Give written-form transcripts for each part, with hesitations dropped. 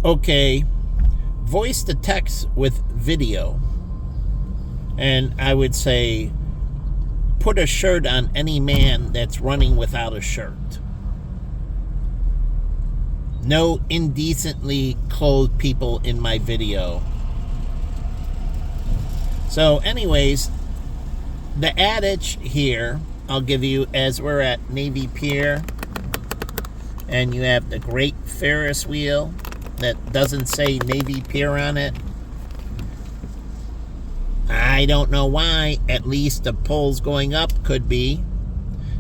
Okay, voice to text with video. And I would say, put a shirt on any man that's running without a shirt. No indecently clothed people in my video. So anyways, the adage here, I'll give you, as we're at Navy Pier, and you have the great Ferris wheel that doesn't say Navy Pier on it. I don't know why. At least the poles going up could be.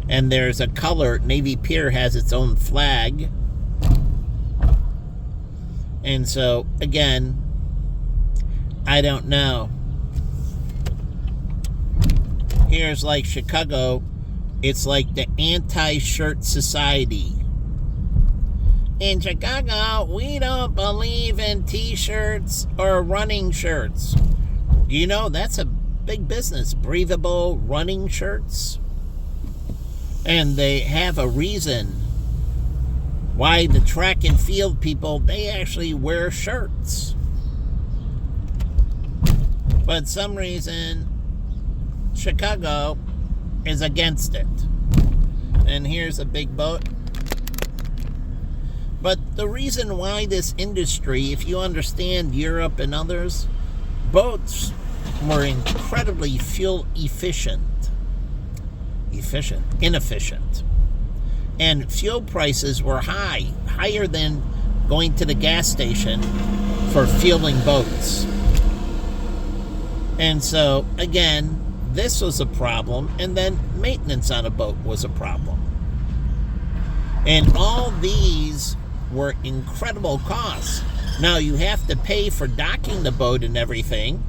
And there's a color. Navy Pier has its own flag. And so, again, I don't know. Here's like Chicago. It's like the anti-shirt society. In Chicago, we don't believe in t-shirts or running shirts. You know, that's a big business. Breathable running shirts. And they have a reason why the track and field people, they actually wear shirts. But some reason, Chicago is against it. And here's a big boat. But the reason why this industry, if you understand Europe and others, boats were incredibly fuel inefficient. And fuel prices were higher than going to the gas station for fueling boats. And so, again, this was a problem, and then maintenance on a boat was a problem. And all these were incredible costs. Now, you have to pay for docking the boat and everything.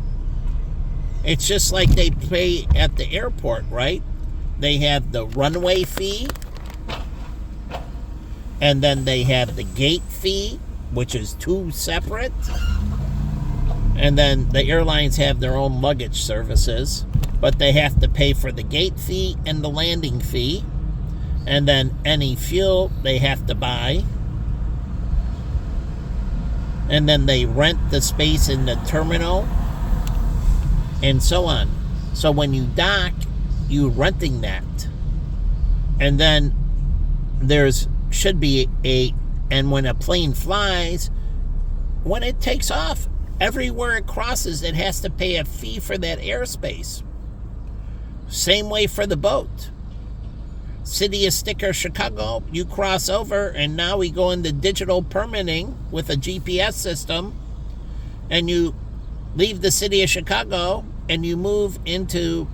It's just like they pay at the airport, right? They have the runway fee, and then they have the gate fee, which is two separate. And then the airlines have their own luggage services, but they have to pay for the gate fee and the landing fee. And then any fuel they have to buy. And then they rent the space in the terminal, and so on. So when you dock, you're renting that. And then should be and when a plane flies, when it takes off, everywhere it crosses, it has to pay a fee for that airspace. Same way for the boat. City of Sticker, Chicago, you cross over, and now we go into digital permitting with a GPS system, and you leave the city of Chicago and you move into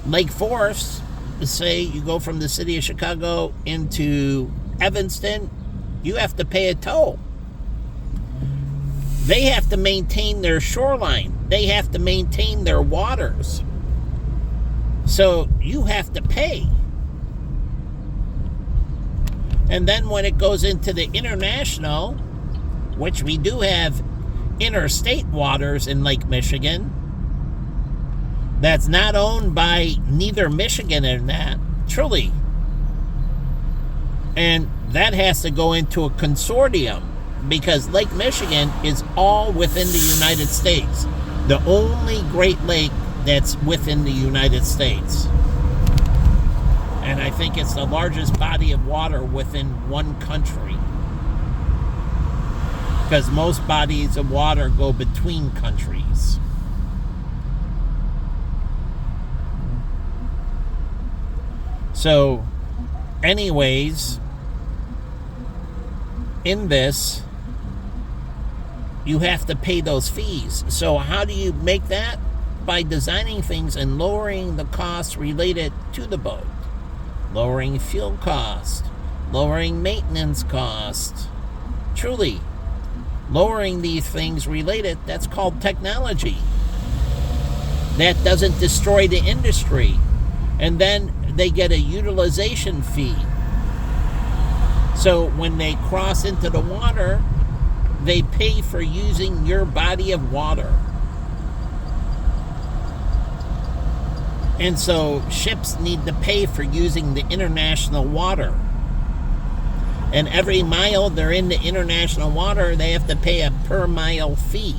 Lake Forest. Say you go from the city of Chicago into Evanston, you have to pay a toll. They have to maintain their shoreline. They have to maintain their waters. So you have to pay. And then when it goes into the international, which we do have interstate waters in Lake Michigan, that's not owned by neither Michigan or that, truly. And that has to go into a consortium because Lake Michigan is all within the United States. The only Great Lake that's within the United States. And I think it's the largest body of water within one country. Because most bodies of water go between countries. So, anyways, in this, you have to pay those fees. So how do you make that? By designing things and lowering the costs related to the boat. Lowering fuel cost, lowering maintenance cost. Truly, lowering these things related, that's called technology. That doesn't destroy the industry. And then they get a utilization fee. So when they cross into the water, they pay for using your body of water. And so ships need to pay for using the international water. And every mile they're in the international water, they have to pay a per mile fee.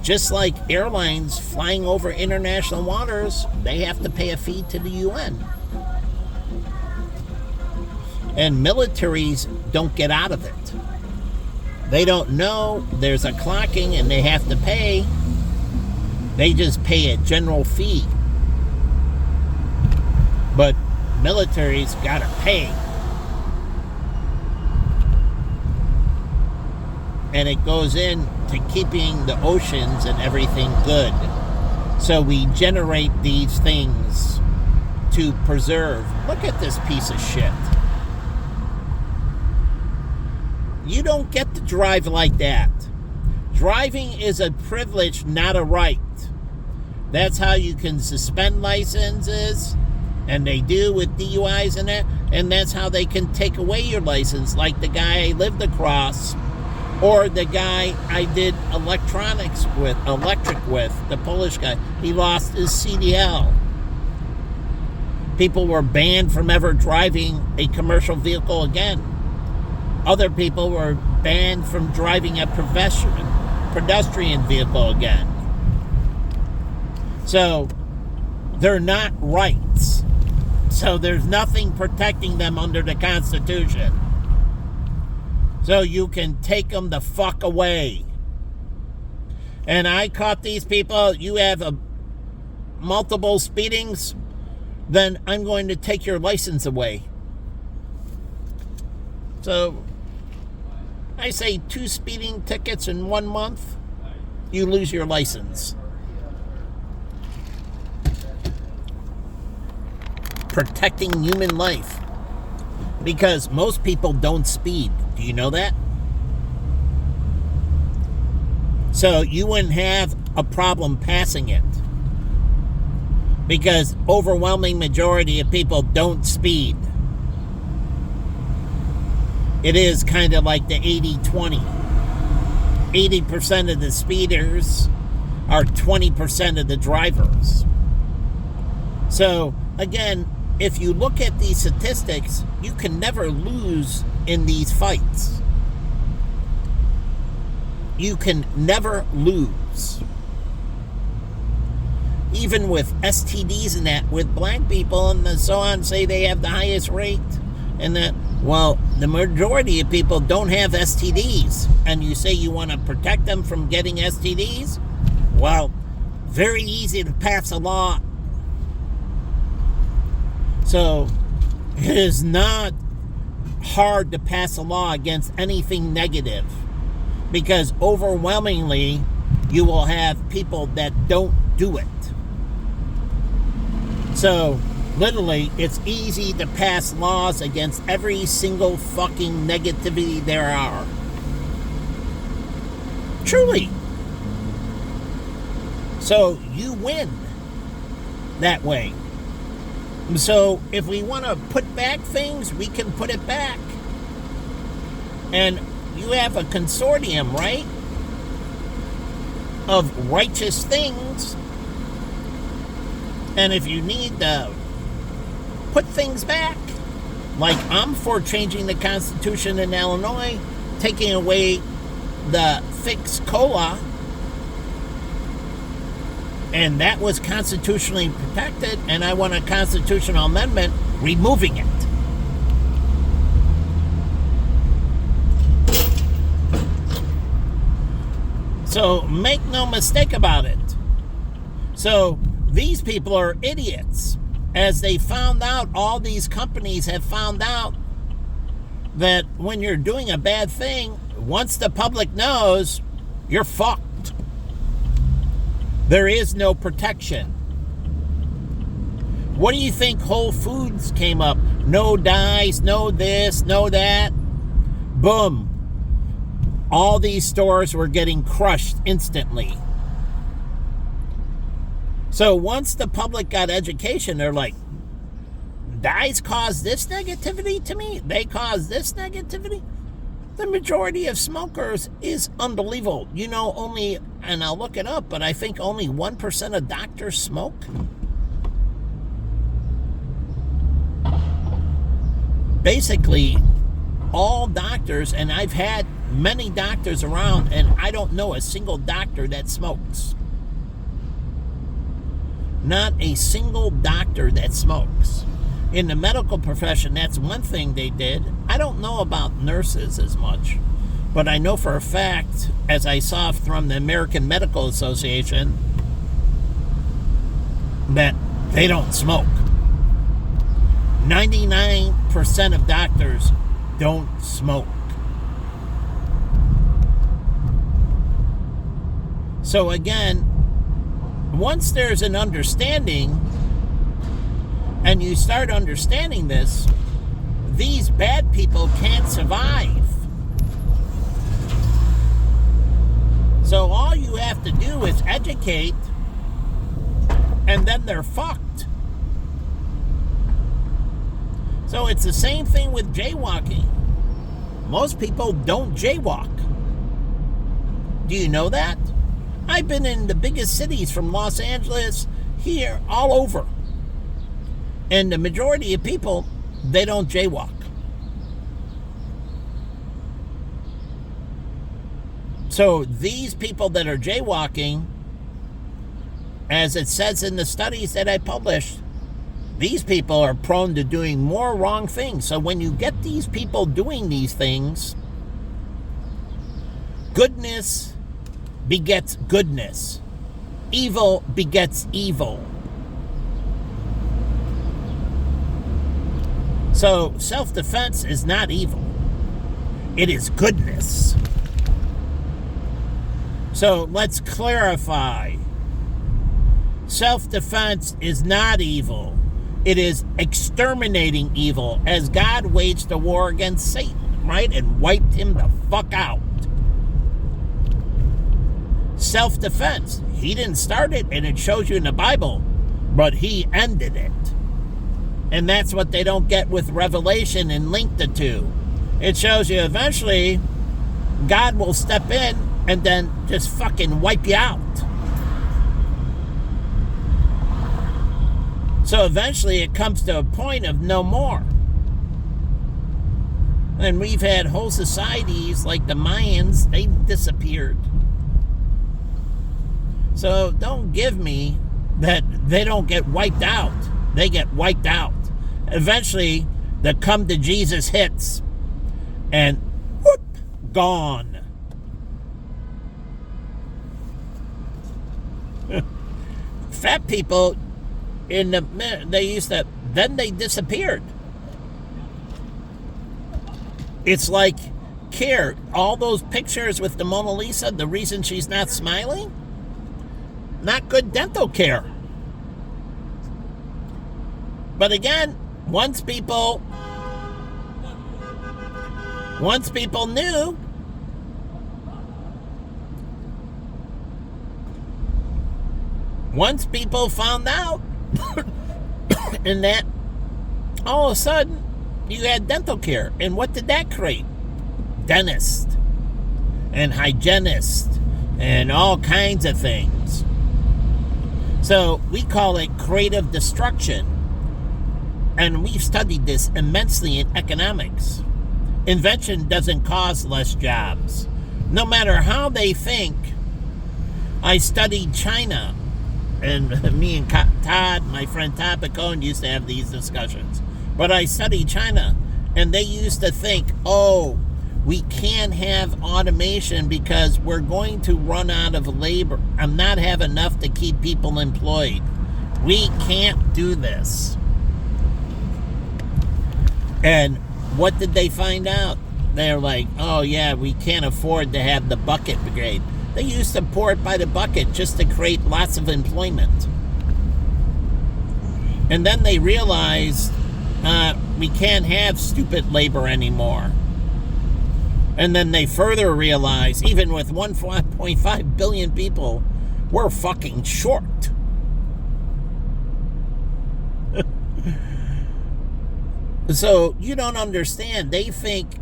Just like airlines flying over international waters, they have to pay a fee to the UN. And militaries don't get out of it. They don't know there's a clocking and they have to pay. They just pay a general fee. But military's got to pay. And it goes into keeping the oceans and everything good. So we generate these things to preserve. Look at this piece of shit. You don't get to drive like that. Driving is a privilege, not a right. That's how you can suspend licenses, and they do with DUIs and that, and that's how they can take away your license, like the guy I lived across, or the guy I did electric with, the Polish guy. He lost his CDL. People were banned from ever driving a commercial vehicle again. Other people were banned from driving a pedestrian vehicle again. So, they're not rights. So there's nothing protecting them under the Constitution. So you can take them the fuck away. And I caught these people, you have multiple speedings, then I'm going to take your license away. So, I say 2 speeding tickets in 1 month, you lose your license. Protecting human life. Because most people don't speed. Do you know that? So you wouldn't have a problem passing it. Because overwhelming majority of people don't speed. It is kind of like the 80-20. 80% of the speeders are 20% of the drivers. So, again, if you look at these statistics, you can never lose in these fights. You can never lose. Even with STDs and that, with black people and so on, say they have the highest rate, and that, well, the majority of people don't have STDs, and you say you want to protect them from getting STDs? Well, very easy to pass a law. So, it is not hard to pass a law against anything negative, because overwhelmingly, you will have people that don't do it. So, literally, it's easy to pass laws against every single fucking negativity there are. Truly. So, you win that way. So, if we want to put back things, we can put it back. And you have a consortium, right? Of righteous things. And if you need to put things back, like I'm for changing the Constitution in Illinois, taking away the fixed COLA, and that was constitutionally protected, and I want a constitutional amendment removing it. So make no mistake about it. So these people are idiots. As they found out, all these companies have found out that when you're doing a bad thing, once the public knows, you're fucked. There is no protection. What do you think Whole Foods came up? No dyes, no this, no that. Boom. All these stores were getting crushed instantly. So once the public got education, they're like, dyes cause this negativity to me? They cause this negativity? The majority of smokers is unbelievable. You know, only, and I'll look it up, but I think only 1% of doctors smoke. basically all doctors, and I've had many doctors around, and I don't know a single doctor that smokes. Not a single doctor that smokes. In the medical profession, that's one thing they did. I don't know about nurses as much, but I know for a fact, as I saw from the American Medical Association, that they don't smoke. 99% of doctors don't smoke. So again, once there's an understanding, and you start understanding this, these bad people can't survive. So all you have to do is educate, and then they're fucked. So it's the same thing with jaywalking. Most people don't jaywalk. Do you know that? I've been in the biggest cities from Los Angeles, here, all over. And the majority of people, they don't jaywalk. So these people that are jaywalking, as it says in the studies that I published, these people are prone to doing more wrong things. So when you get these people doing these things, goodness begets goodness. Evil begets evil. So self-defense is not evil. It is goodness. So let's clarify. Self-defense is not evil. It is exterminating evil, as God waged a war against Satan, right? And wiped him the fuck out. Self-defense. He didn't start it, and it shows you in the Bible, but he ended it. And that's what they don't get with Revelation and link the two. It shows you eventually God will step in and then just fucking wipe you out. So eventually it comes to a point of no more. And we've had whole societies like the Mayans, they disappeared. So don't give me that they don't get wiped out. They get wiped out. Eventually, the come to Jesus hits, and whoop, gone. Fat people then they disappeared. It's like, care, all those pictures with the Mona Lisa, the reason she's not smiling? Not good dental care. But again, once people knew, once people found out, and that all of a sudden you had dental care. And what did that create? Dentists and hygienists and all kinds of things. So we call it creative destruction. And we've studied this immensely in economics. Invention doesn't cause less jobs. No matter how they think. I studied China. And me and Todd, my friend Todd Picone, used to have these discussions. But I studied China. And they used to think, oh, we can't have automation because we're going to run out of labor. I'm not have enough to keep people employed. We can't do this. And what did they find out? They're like, oh yeah, we can't afford to have the bucket brigade. They used to pour it by the bucket just to create lots of employment. And then they realized we can't have stupid labor anymore. And then they further realized, even with 1.5 billion people, we're fucking short. So you don't understand. They think,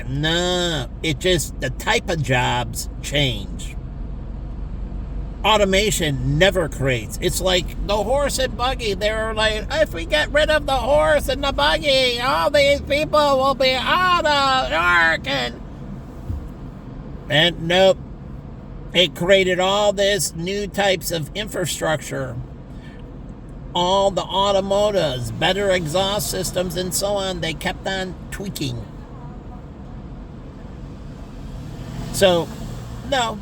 nah, it just, the type of jobs change. automation never creates. It's like the horse and buggy. They're like, if we get rid of the horse and the buggy, all these people will be out of work. And nope. It created all this new types of infrastructure. All the automotives, better exhaust systems, and so on. They kept on tweaking. So, no.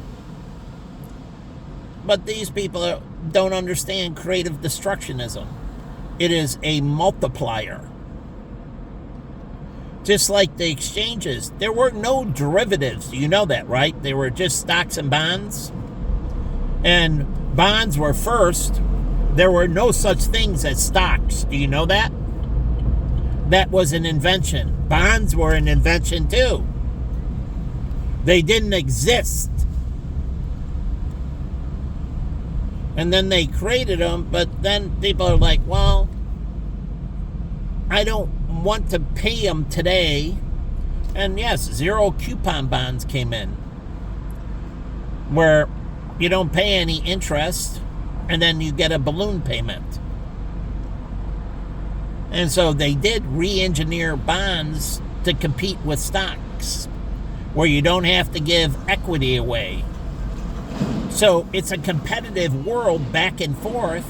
But these people don't understand creative destructionism. It is a multiplier. Just like the exchanges, there were no derivatives. You know that, right? They were just stocks and bonds. And bonds were first. There were no such things as stocks. Do you know that? That was an invention. Bonds were an invention too. They didn't exist. And then they created them, but then people are like, well, I don't want to pay them today. And yes, zero coupon bonds came in, where you don't pay any interest, and then you get a balloon payment. And so they did re-engineer bonds to compete with stocks, where you don't have to give equity away. So it's a competitive world back and forth.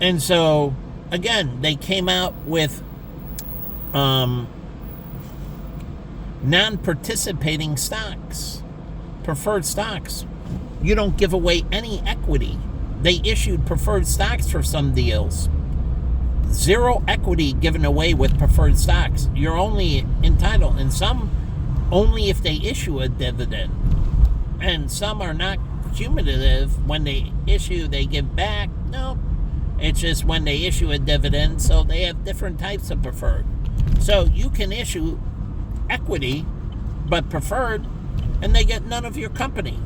And so, again, they came out with non-participating stocks, preferred stocks. You don't give away any equity. They issued preferred stocks for some deals. Zero equity given away with preferred stocks. You're only entitled, and some only if they issue a dividend. And some are not cumulative. When they issue, they give back. No, it's just when they issue a dividend. So they have different types of preferred. So you can issue equity, but preferred, and they get none of your company.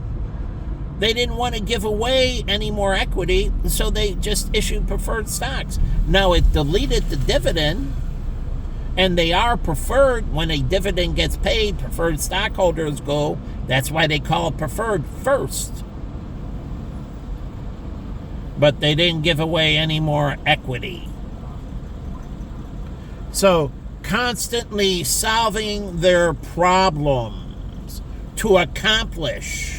They didn't want to give away any more equity, so they just issued preferred stocks. Now it deleted the dividend, and they are preferred. When a dividend gets paid, preferred stockholders go. That's why they call it preferred first. But they didn't give away any more equity. So, constantly solving their problems to accomplish.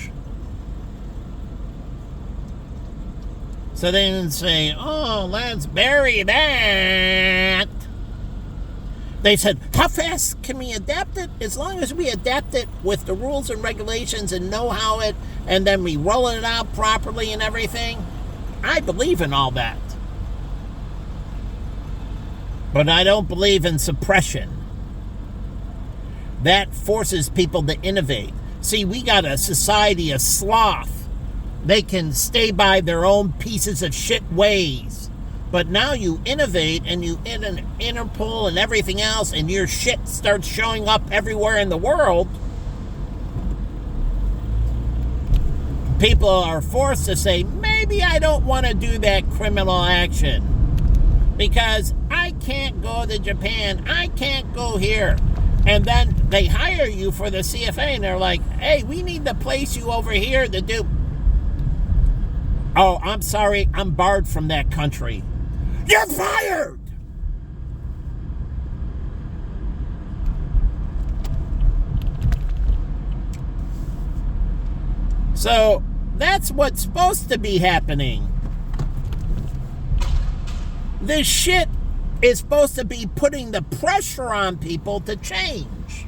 So they didn't say, oh, let's bury that. They said, how fast can we adapt it? As long as we adapt it with the rules and regulations and know how it, and then we roll it out properly and everything. I believe in all that. But I don't believe in suppression. That forces people to innovate. See, we got a society of sloth. They can stay by their own pieces of shit ways. But now you innovate and you Interpol and everything else, and your shit starts showing up everywhere in the world. People are forced to say, maybe I don't want to do that criminal action because I can't go to Japan. I can't go here. And then they hire you for the CFA and they're like, hey, we need to place you over here to do. Oh, I'm sorry. I'm barred from that country. You're fired! So, that's what's supposed to be happening. This shit is supposed to be putting the pressure on people to change.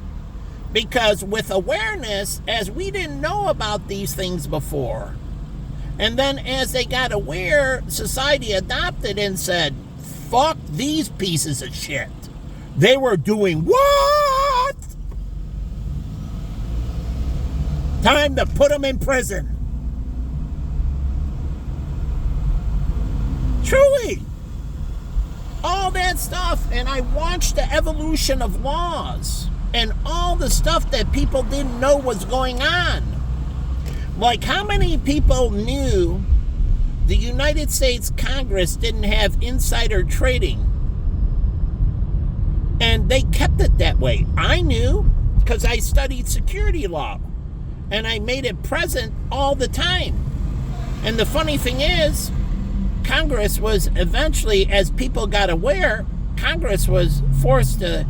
Because with awareness, as we didn't know about these things before, and then as they got aware, society adopted and said, fuck these pieces of shit. They were doing what? Time to put them in prison. Truly. All that stuff. And I watched the evolution of laws and all the stuff that people didn't know was going on. Like, how many people knew the United States Congress didn't have insider trading? And they kept it that way. I knew because I studied security law. and I made it present all the time. And the funny thing is, Congress was eventually, as people got aware, Congress was forced to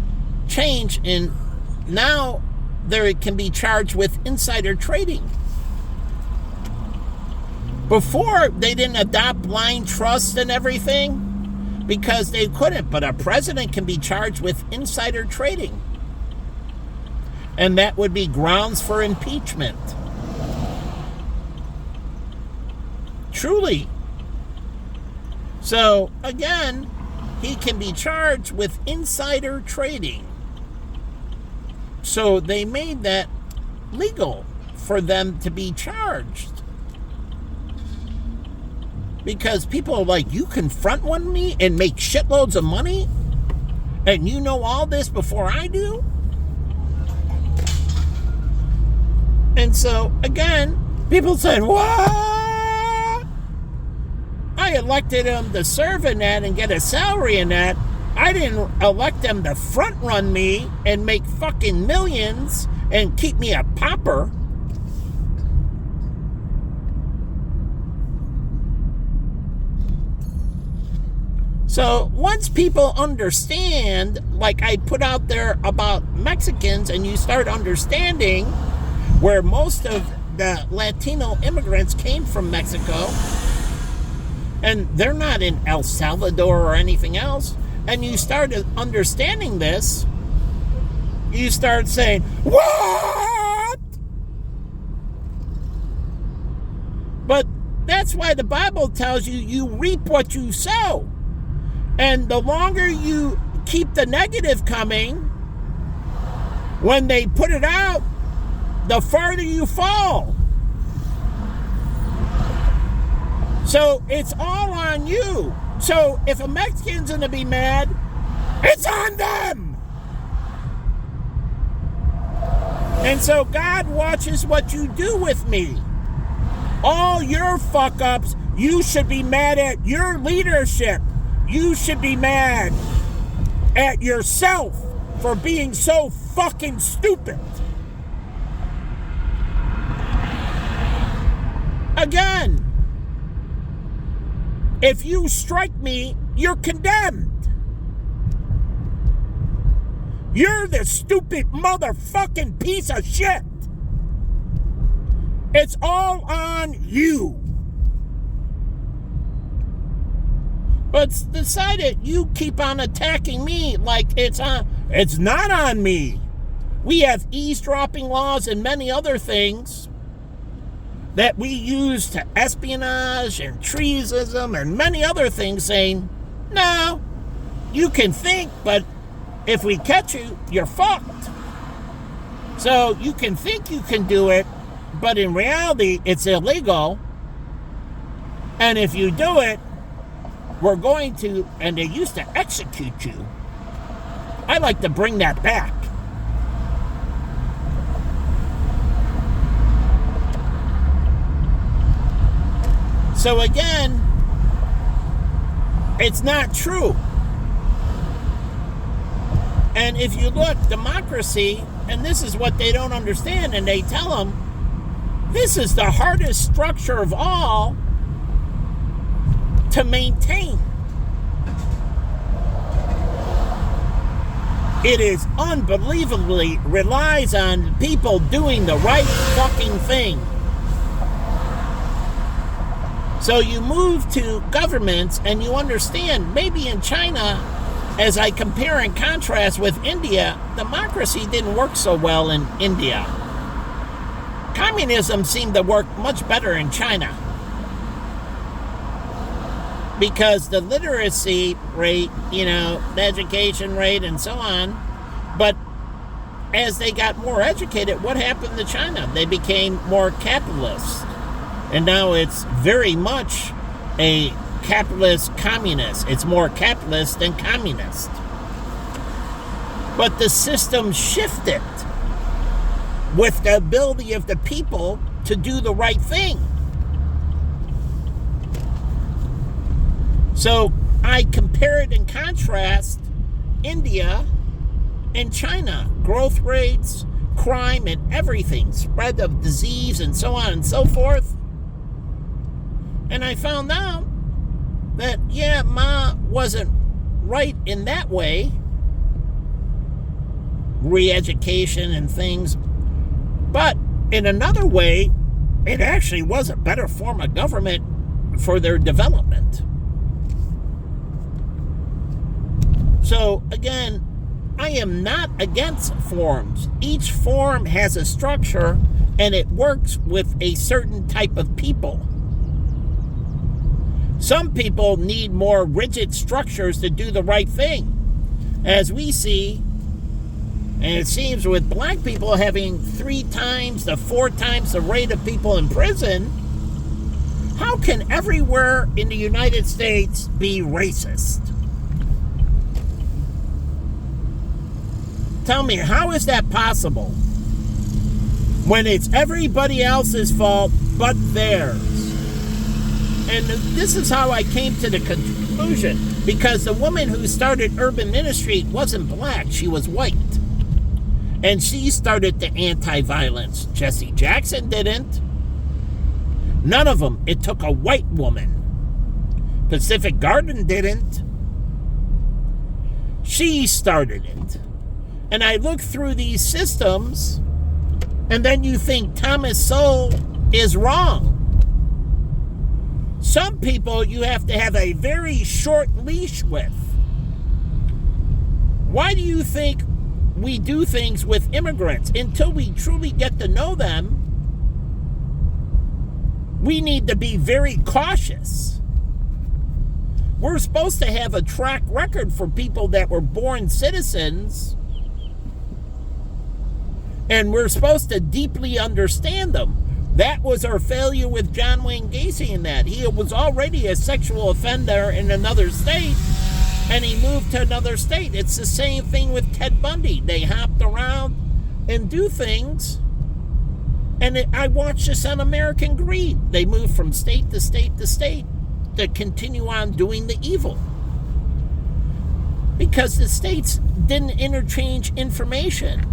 change, and now they can be charged with insider trading. Before, they didn't adopt blind trust and everything because they couldn't, but a president can be charged with insider trading. And that would be grounds for impeachment. Truly. So, again, he can be charged with insider trading. So they made that legal for them to be charged. Because people are like, you confront one me and make shitloads of money? And you know all this before I do? And so, again, people said, what? I elected him to serve in that and get a salary in that. I didn't elect him to front run me and make fucking millions and keep me a pauper. So once people understand, like I put out there about Mexicans, and you start understanding where most of the Latino immigrants came from Mexico, and they're not in El Salvador or anything else, and you start understanding this, you start saying, what? But that's why the Bible tells you, you reap what you sow. And the longer you keep the negative coming, when they put it out, the farther you fall. So it's all on you. So if a Mexican's going to be mad, it's on them. And so God watches what you do with me. All your fuck-ups, you should be mad at your leadership. You should be mad at yourself for being so fucking stupid. Again, if you strike me, you're condemned. You're the stupid motherfucking piece of shit. It's all on you. But it's decided you keep on attacking me like it's not on me. We have eavesdropping laws and many other things that we use to espionage and treasonism and many other things, saying, no, you can think, but if we catch you, you're fucked. So you can think you can do it, but in reality, it's illegal. And if you do it, we're going to, and they used to execute you. I like to bring that back. So again, it's not true. And if you look, democracy, and this is what they don't understand, and they tell them, this is the hardest structure of all to maintain. It is unbelievably relies on people doing the right fucking thing. So you move to governments and you understand, maybe in China, as I compare and contrast with India, democracy didn't work so well in India. Communism seemed to work much better in China, because the literacy rate, the education rate and so on. But as they got more educated, what happened to China? They became more capitalist. And now it's very much a capitalist communist. It's more capitalist than communist. But the system shifted with the ability of the people to do the right thing. So I compared and contrast India and China. Growth rates, crime and everything, spread of disease and so on and so forth. And I found out that, yeah, Ma wasn't right in that way, re-education and things, but in another way, it actually was a better form of government for their development. So again, I am not against forms. Each form has a structure and it works with a certain type of people. Some people need more rigid structures to do the right thing. As we see, and it seems with black people having 3 times to 4 times the rate of people in prison, how can everywhere in the United States be racist? Tell me, how is that possible? When it's everybody else's fault but theirs. And this is how I came to the conclusion. Because the woman who started Urban Ministry wasn't black, she was white. And she started the anti-violence. Jesse Jackson didn't. None of them. It took a white woman. Pacific Garden didn't. She started it. And I look through these systems, and then you think Thomas Sowell is wrong. Some people you have to have a very short leash with. Why do you think we do things with immigrants? Until we truly get to know them, we need to be very cautious. We're supposed to have a track record for people that were born citizens, and we're supposed to deeply understand them. That was our failure with John Wayne Gacy in that. He was already a sexual offender in another state, and he moved to another state. It's the same thing with Ted Bundy. They hopped around and do things. And I watched this on American Greed. They moved from state to state to state to continue on doing the evil. Because the states didn't interchange information.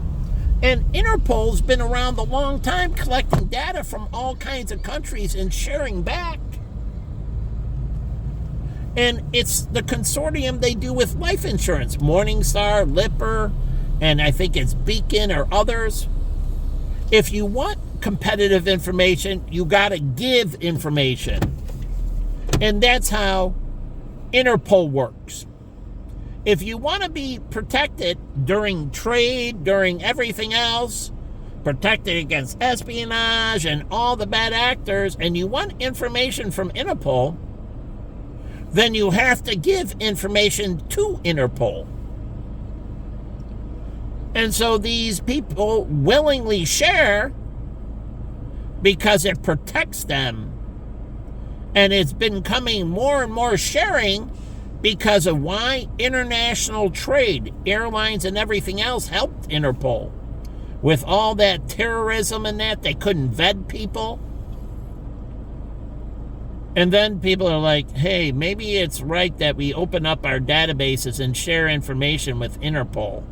And Interpol's been around a long time collecting data from all kinds of countries and sharing back. And it's the consortium they do with life insurance. Morningstar, Lipper, and I think it's Beacon or others. If you want competitive information, you got to give information. And that's how Interpol works. If you want to be protected during trade, during everything else, protected against espionage and all the bad actors, and you want information from Interpol, then you have to give information to Interpol. And so these people willingly share because it protects them. And it's been coming more and more sharing because of why? International trade, airlines and everything else helped Interpol. With all that terrorism and that, they couldn't vet people. And then people are like, hey, maybe it's right that we open up our databases and share information with Interpol.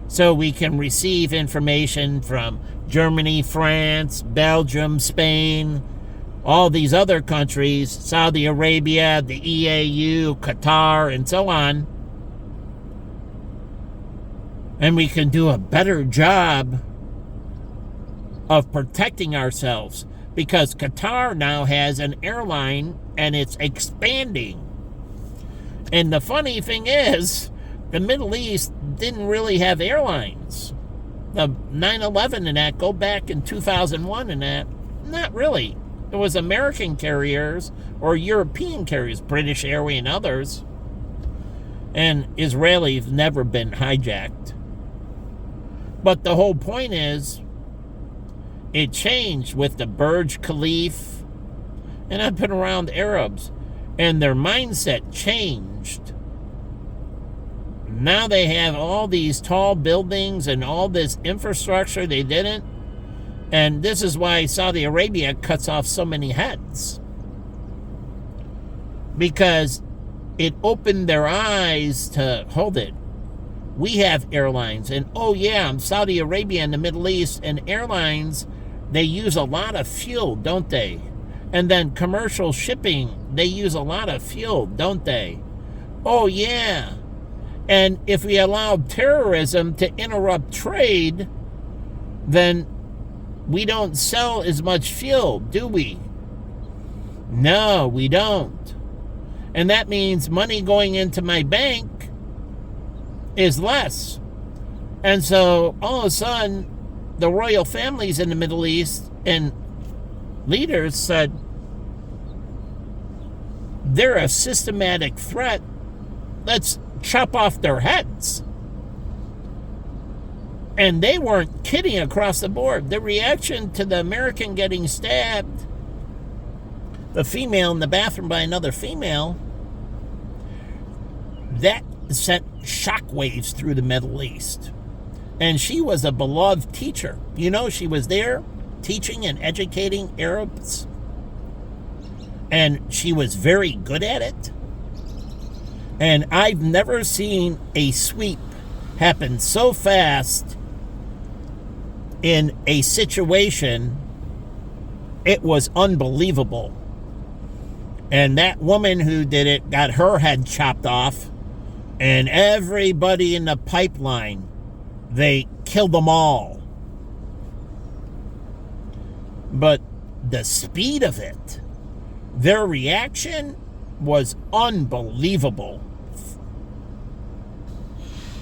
So we can receive information from Germany, France, Belgium, Spain, all these other countries, Saudi Arabia, the EAU, Qatar, and so on. And we can do a better job of protecting ourselves because Qatar now has an airline and it's expanding. And the funny thing is, the Middle East didn't really have airlines. The 9/11 and that, go back in 2001 and that, not really. It was American carriers or European carriers, British Airways and others. And Israelis never been hijacked. But the whole point is, it changed with the Burj Khalifa. And I've been around Arabs, and their mindset changed. Now they have all these tall buildings and all this infrastructure they didn't. And this is why Saudi Arabia cuts off so many heads. Because it opened their eyes to, hold it, we have airlines. And oh yeah, Saudi Arabia and the Middle East, and airlines, they use a lot of fuel, don't they? And then commercial shipping, they use a lot of fuel, don't they? Oh yeah. And if we allow terrorism to interrupt trade, then we don't sell as much fuel, do we? No, we don't. And that means money going into my bank is less. And so all of a sudden, the royal families in the Middle East and leaders said, they're a systematic threat. Let's chop off their heads. And they weren't kidding across the board. The reaction to the American getting stabbed, the female in the bathroom by another female, that sent shockwaves through the Middle East. And she was a beloved teacher. You know, she was there teaching and educating Arabs. And she was very good at it. And I've never seen a sweep happen so fast in a situation. It was unbelievable. And that woman who did it got her head chopped off. And everybody in the pipeline, they killed them all. But the speed of it, their reaction was unbelievable.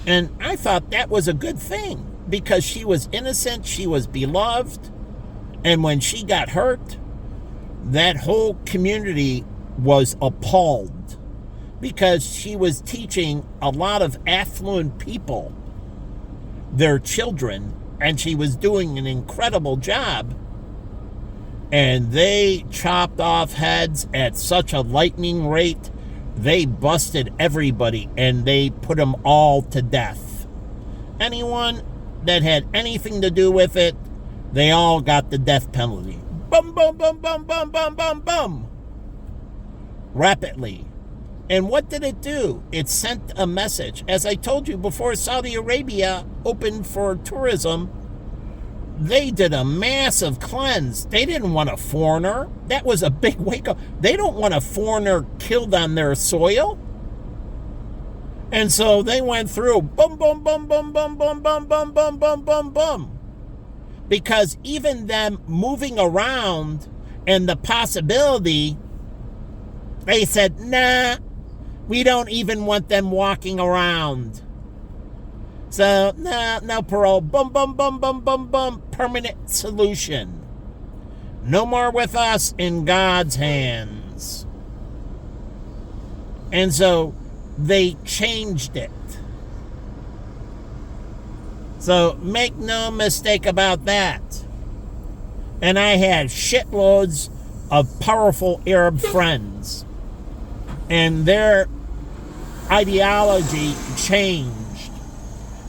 And I thought that was a good thing, because she was innocent, she was beloved, and when she got hurt, that whole community was appalled, because she was teaching a lot of affluent people their children, and she was doing an incredible job. And they chopped off heads at such a lightning rate, they busted everybody and they put them all to death. Anyone that had anything to do with it, they all got the death penalty. Bum, bum, bum, bum, bum, bum, bum, bum. Rapidly. And what did it do? It sent a message. As I told you before, Saudi Arabia opened for tourism. They did a massive cleanse. They didn't want a foreigner. That was a big wake-up. They don't want a foreigner killed on their soil. And so they went through boom, boom, boom, boom, boom, boom, boom, boom, boom, boom, boom, boom. Because even them moving around and the possibility, they said, nah, we don't even want them walking around. So, no parole. Boom, boom, boom, boom, boom, boom. Permanent solution. No more with us, in God's hands. And so they changed it. So make no mistake about that. And I had shitloads of powerful Arab friends. And their ideology changed.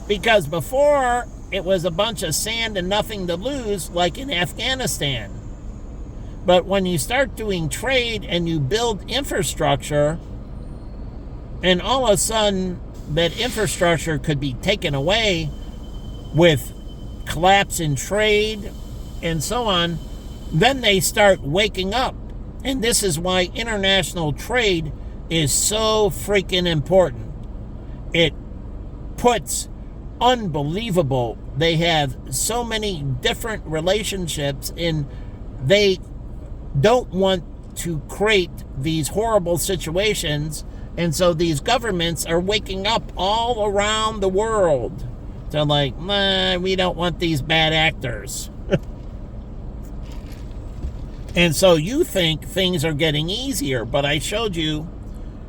Because before, it was a bunch of sand and nothing to lose, like in Afghanistan. But when you start doing trade and you build infrastructure, and all of a sudden that infrastructure could be taken away with collapse in trade and so on, then they start waking up. And this is why international trade is so freaking important. It puts unbelievable. They have so many different relationships, and they don't want to create these horrible situations. And so these governments are waking up all around the world to like, nah, we don't want these bad actors. And so you think things are getting easier, but I showed you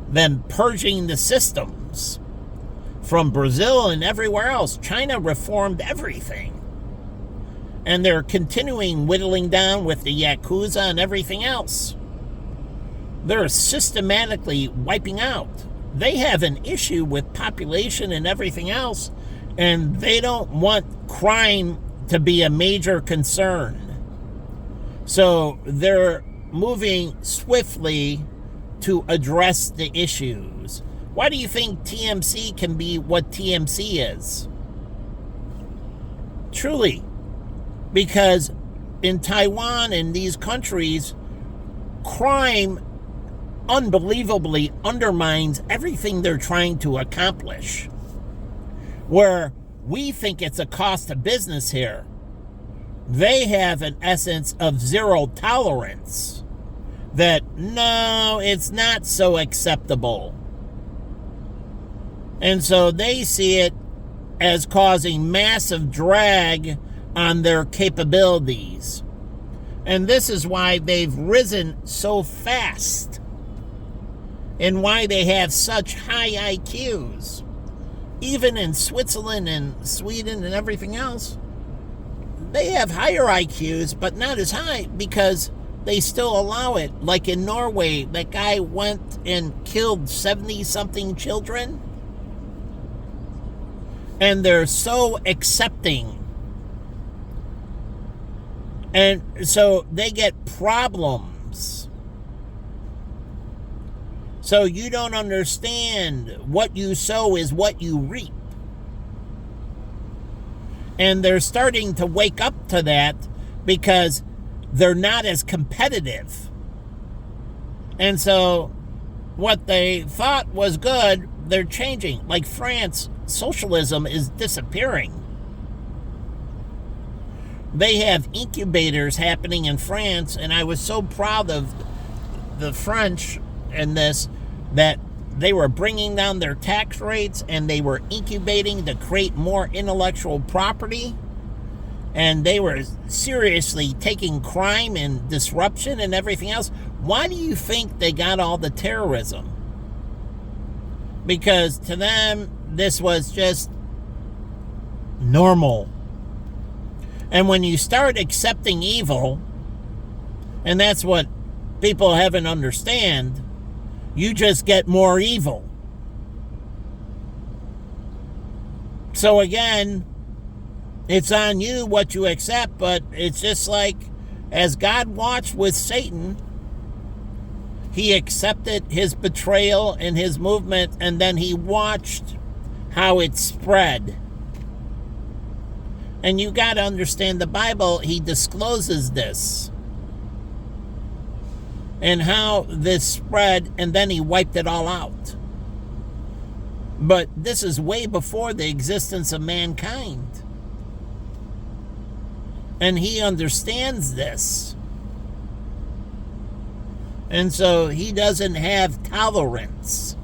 them purging the systems. From Brazil and everywhere else, China reformed everything. And they're continuing whittling down with the Yakuza and everything else. They're systematically wiping out. They have an issue with population and everything else, and they don't want crime to be a major concern. So they're moving swiftly to address the issues. Why do you think TMC can be what TMC is? Truly. Because in Taiwan and these countries, crime unbelievably undermines everything they're trying to accomplish. Where we think it's a cost of business here, they have an essence of zero tolerance. That, no, it's not so acceptable. And so they see it as causing massive drag on their capabilities. And this is why they've risen so fast. And why they have such high IQs. Even in Switzerland and Sweden and everything else, they have higher IQs, but not as high because they still allow it. Like in Norway, that guy went and killed 70-something children. And they're so accepting. And so they get problems. So you don't understand what you sow is what you reap. And they're starting to wake up to that because they're not as competitive. And so what they thought was good, they're changing. Like France, socialism is disappearing. They have incubators happening in France, and I was so proud of the French in this, that they were bringing down their tax rates and they were incubating to create more intellectual property. And they were seriously taking crime and disruption and everything else. Why do you think they got all the terrorism? Because to them, this was just normal. And when you start accepting evil, and that's what people haven't understand, you just get more evil. So again, it's on you what you accept, but it's just like as God watched with Satan, he accepted his betrayal and his movement, and then he watched how it spread. And you got to understand the Bible, he discloses this. And how this spread, and then he wiped it all out. But this is way before the existence of mankind. And he understands this. And so he doesn't have tolerance.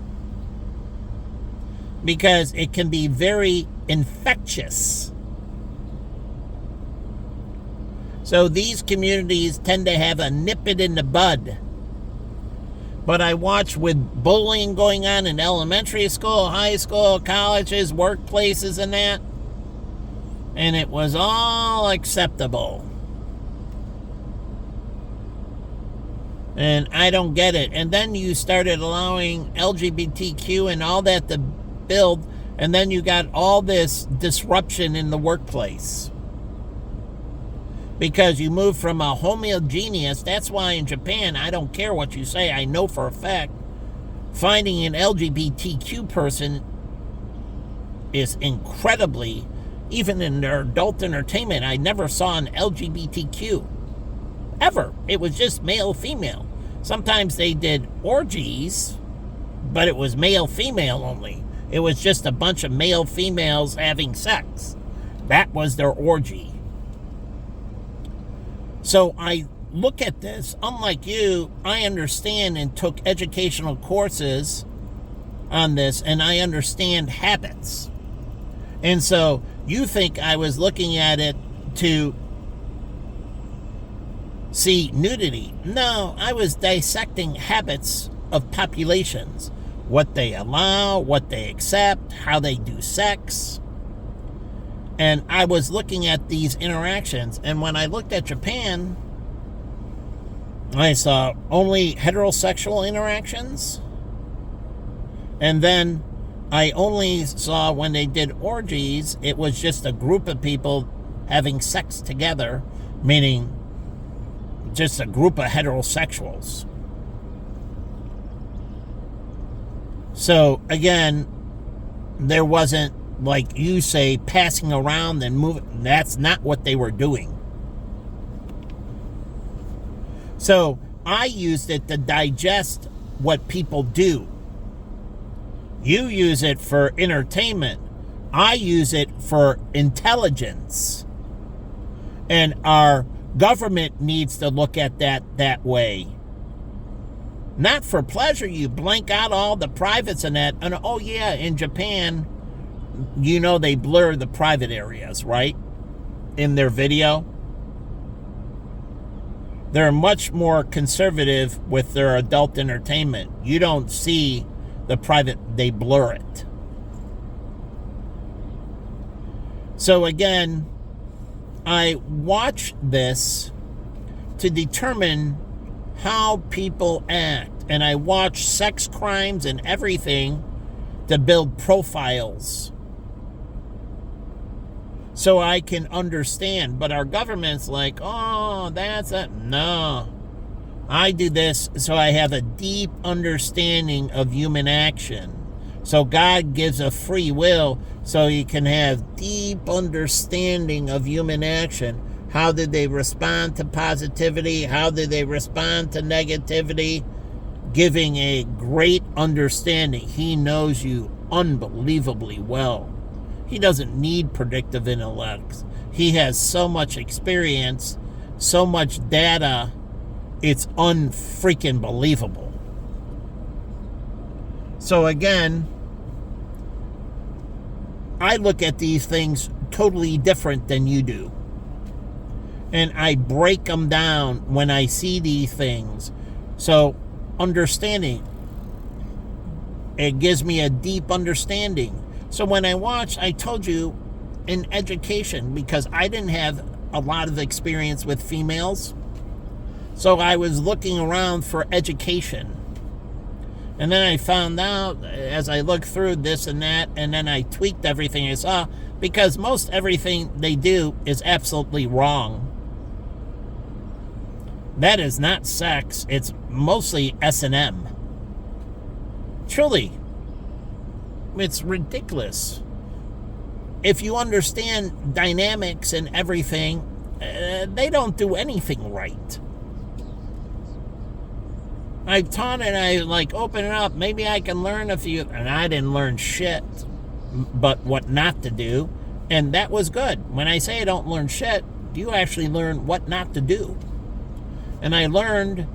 Because it can be very infectious. So these communities tend to have a nip it in the bud. But I watch with bullying going on in elementary school, high school, colleges, workplaces, and that. And it was all acceptable. And I don't get it. And then you started allowing LGBTQ and all that to build. And then you got all this disruption in the workplace. Because you move from a homogeneous, that's why in Japan, I don't care what you say, I know for a fact, finding an LGBTQ person is incredibly, even in their adult entertainment, I never saw an LGBTQ. Ever. It was just male, female. Sometimes they did orgies, but it was male, female only. It was just a bunch of male, females having sex. That was their orgy. So I look at this, unlike you, I understand and took educational courses on this, and I understand habits. And so you think I was looking at it to see nudity. No, I was dissecting habits of populations. What they allow, what they accept, how they do sex. And I was looking at these interactions, and when I looked at Japan, I saw only heterosexual interactions. And then I only saw when they did orgies, it was just a group of people having sex together, meaning just a group of heterosexuals. So again, there wasn't, like you say, passing around and moving. That's not what they were doing. So I used it to digest what people do. You use it for entertainment. I use it for intelligence. And our government needs to look at that way. Not for pleasure. You blank out all the privates and that. And oh yeah, in Japan, you know they blur the private areas, right? In their video. They're much more conservative with their adult entertainment. You don't see the private, they blur it. So again, I watch this to determine how people act. And I watch sex crimes and everything to build profiles so I can understand. But our government's like, oh, that's it. No. I do this so I have a deep understanding of human action. So God gives a free will so you can have deep understanding of human action. How did they respond to positivity? How did they respond to negativity? Giving a great understanding. He knows you unbelievably well. He doesn't need predictive intellect. He has so much experience, so much data, it's unfreaking believable. So again, I look at these things totally different than you do. And I break them down when I see these things. So understanding, it gives me a deep understanding. So when I watch, I told you, in education, because I didn't have a lot of experience with females, so I was looking around for education. And then I found out, as I looked through this and that, and then I tweaked everything I saw, because most everything they do is absolutely wrong. That is not sex. It's mostly S&M. Truly. It's ridiculous. If you understand dynamics and everything, they don't do anything right. I've taught it, I open it up. Maybe I can learn a few, and I didn't learn shit, but what not to do. And that was good. When I say I don't learn shit, you actually learn what not to do. And I learned,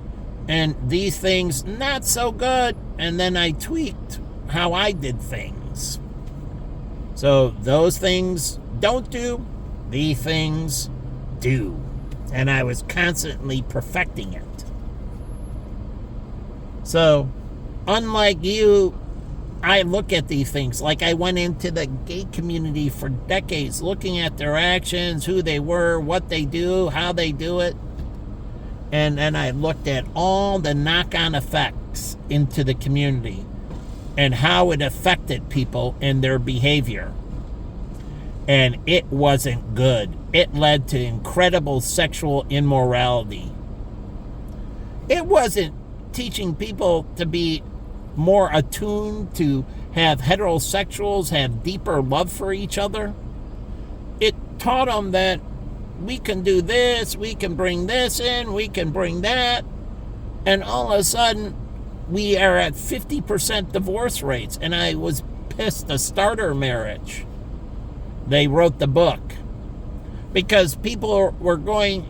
and these things, not so good. And then I tweaked how I did things. So those things don't do, these things do. And I was constantly perfecting it. So, unlike you, I look at these things. Like I went into the gay community for decades, looking at their actions, who they were, what they do, how they do it. And then I looked at all the knock-on effects into the community and how it affected people and their behavior. And it wasn't good. It led to incredible sexual immorality. It wasn't teaching people to be more attuned, to have heterosexuals have deeper love for each other. It taught them that we can do this, we can bring this in, we can bring that, and all of a sudden we are at 50% divorce rates. And I was pissed. A starter marriage, they wrote the book, because people were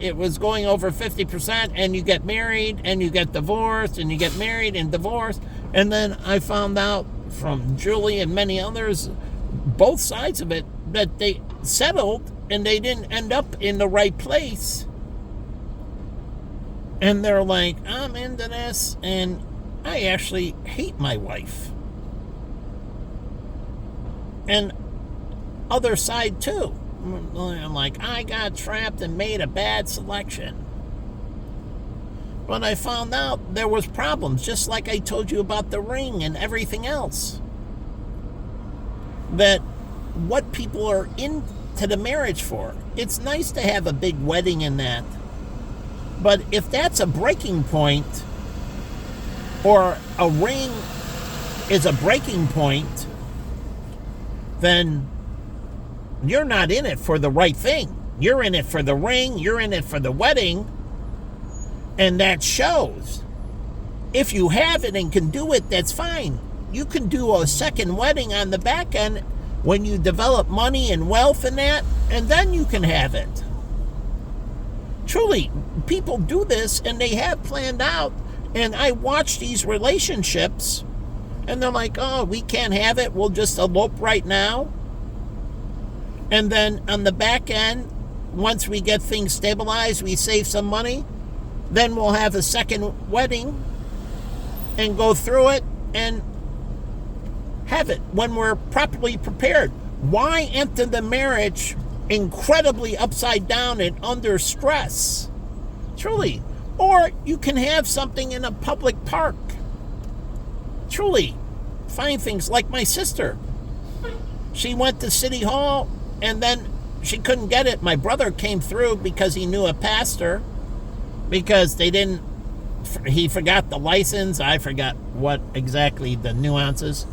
it was going over 50%, and you get married and you get divorced and you get married and divorced. And then I found out from Julie and many others, both sides of it, that they settled and they didn't end up in the right place. And they're like, I'm into this, and I actually hate my wife. And other side too. I'm like, I got trapped and made a bad selection. But I found out there was problems, just like I told you about the ring and everything else. That what people are into the marriage for. It's nice to have a big wedding and that. But if that's a breaking point, or a ring is a breaking point, then you're not in it for the right thing. You're in it for the ring, you're in it for the wedding, and that shows. If you have it and can do it, that's fine. You can do a second wedding on the back end when you develop money and wealth and that, and then you can have it. Truly, people do this and they have planned out, and I watch these relationships and they're like, oh, we can't have it, we'll just elope right now. And then on the back end, once we get things stabilized, we save some money, then we'll have a second wedding and go through it and have it when we're properly prepared. Why enter the marriage incredibly upside down and under stress? Truly. Or you can have something in a public park. Truly. Find things like my sister. She went to City Hall and then she couldn't get it. My brother came through because he knew a pastor, because he forgot the license. I forgot what exactly the nuances.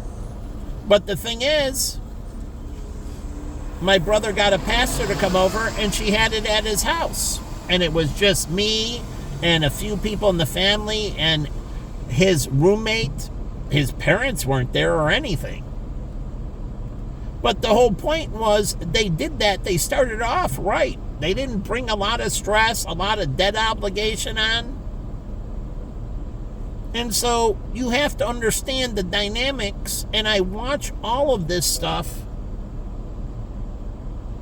But the thing is, my brother got a pastor to come over and she had it at his house. And it was just me and a few people in the family and his roommate. His parents weren't there or anything. But the whole point was they did that. They started off right. They didn't bring a lot of stress, a lot of debt obligation on. And so you have to understand the dynamics, and I watch all of this stuff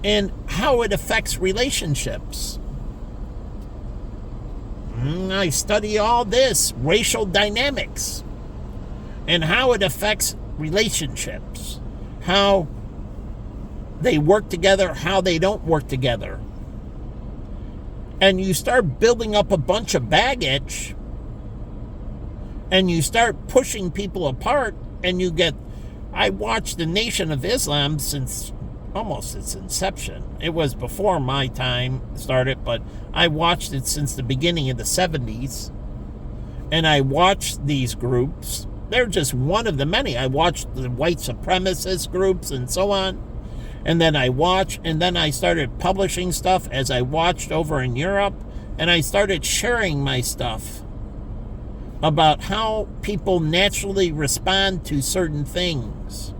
and how it affects relationships. I study all this, racial dynamics, and how it affects relationships, how they work together, how they don't work together. And you start building up a bunch of baggage, and you start pushing people apart, and I watched the Nation of Islam since almost its inception. It was before my time started, but I watched it since the beginning of the 70s. And I watched these groups. They're just one of the many. I watched the white supremacist groups and so on. And then I started publishing stuff as I watched over in Europe. And I started sharing my stuff about how people naturally respond to certain things.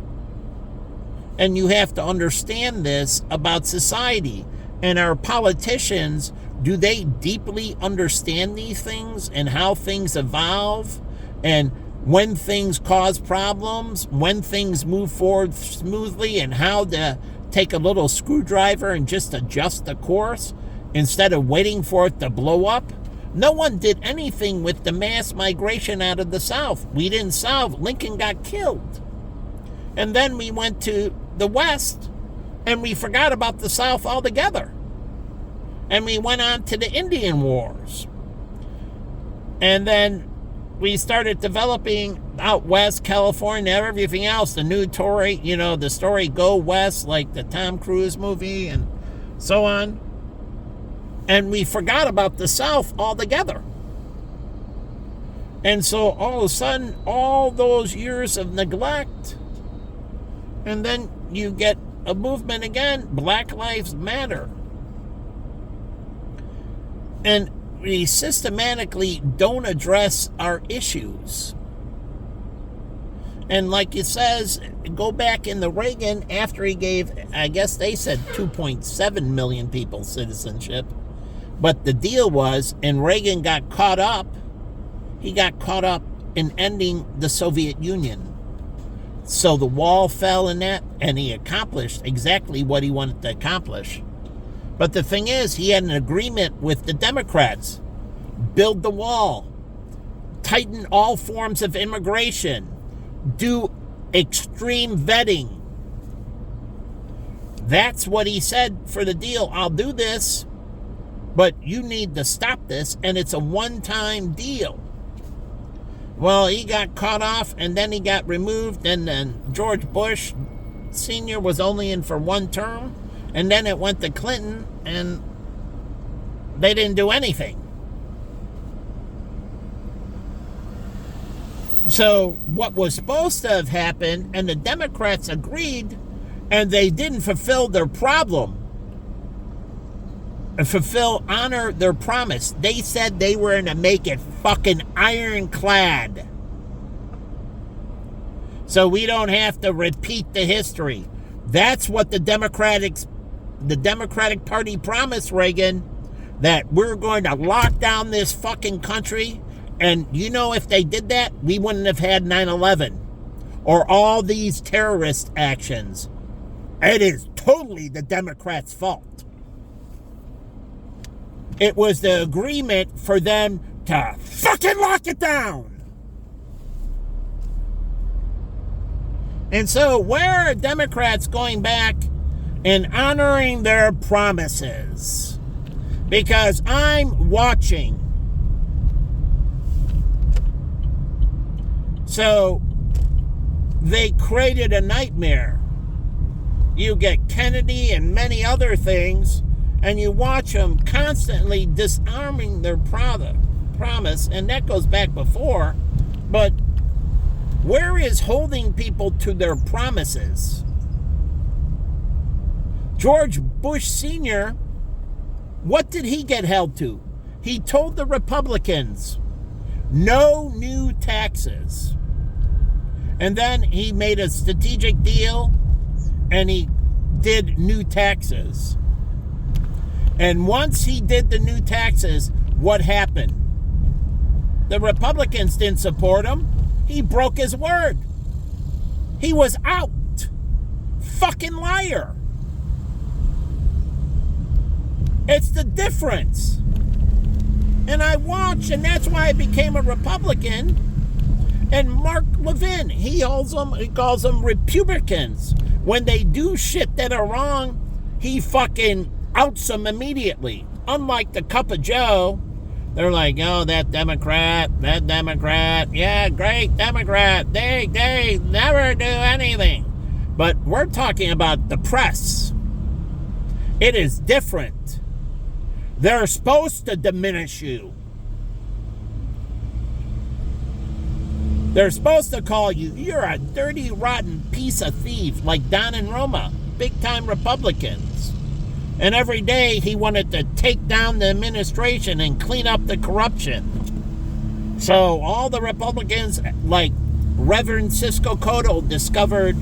And you have to understand this about society. And our politicians, do they deeply understand these things and how things evolve? And when things cause problems, when things move forward smoothly, and how to take a little screwdriver and just adjust the course instead of waiting for it to blow up? No one did anything with the mass migration out of the South. We didn't solve. Lincoln got killed. And then we went to the West and we forgot about the South altogether. And we went on to the Indian Wars. And then we started developing out west, California, everything else, the new Tory, the story Go West, like the Tom Cruise movie and so on. And we forgot about the South altogether. And so all of a sudden, all those years of neglect, and then you get a movement again, Black Lives Matter. And we systematically don't address our issues. And like it says, go back in the Reagan, after he gave, I guess they said 2.7 million people citizenship. But the deal was, and Reagan got caught up, he got caught up in ending the Soviet Union. So the wall fell in that, and he accomplished exactly what he wanted to accomplish. But the thing is, he had an agreement with the Democrats. Build the wall. Tighten all forms of immigration. Do extreme vetting. That's what he said for the deal. I'll do this, but you need to stop this, and it's a one-time deal. Well, he got caught off, and then he got removed, and then George Bush Sr. was only in for one term, and then it went to Clinton, and they didn't do anything. So what was supposed to have happened, and the Democrats agreed, and they didn't fulfill their honor their promise. They said they were going to make it fucking ironclad, so we don't have to repeat the history. That's what the Democratic Party promised Reagan, that we're going to lock down this fucking country. And you know, if they did that, we wouldn't have had 9/11 or all these terrorist actions. It is totally the Democrats' fault. It was the agreement for them to fucking lock it down. And so where are Democrats going back and honoring their promises? Because I'm watching. So they created a nightmare. You get Kennedy and many other things, and you watch them constantly disarming their promise, and that goes back before. But where is holding people to their promises? George Bush Sr., what did he get held to? He told the Republicans, no new taxes. And then he made a strategic deal and he did new taxes. And once he did the new taxes, what happened? The Republicans didn't support him. He broke his word. He was out. Fucking liar. It's the difference. And I watched, and that's why I became a Republican. And Mark Levin, he calls them Republicans. When they do shit that are wrong, he fucking outs them immediately. Unlike the Cup of Joe, they're like, oh, that Democrat, yeah, great Democrat, they never do anything. But we're talking about the press. It is different. They're supposed to diminish you. They're supposed to call you, you're a dirty, rotten piece of thief, like Don and Roma, big-time Republicans. And every day he wanted to take down the administration and clean up the corruption. So all the Republicans, like Reverend Cisco Cotto, discovered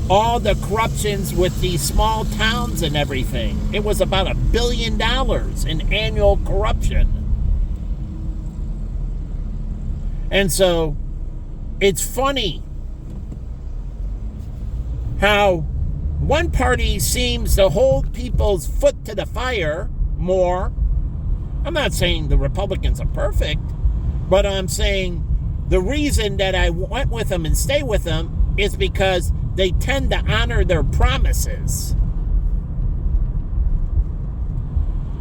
all the corruptions with these small towns and everything. It was about $1 billion in annual corruption. And so it's funny how one party seems to hold people's foot to the fire more. I'm not saying the Republicans are perfect, but I'm saying the reason that I went with them and stay with them is because they tend to honor their promises.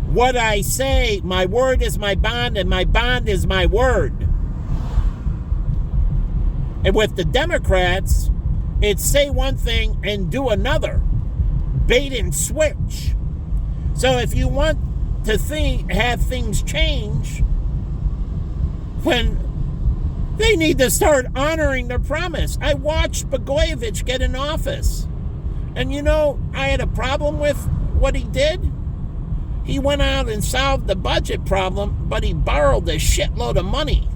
What I say, my word is my bond, and my bond is my word. And with the Democrats, it's say one thing and do another. Bait and switch. So if you want to have things change, when they need to start honoring their promise. I watched Blagojevich get in office. And you know, I had a problem with what he did. He went out and solved the budget problem, but he borrowed a shitload of money,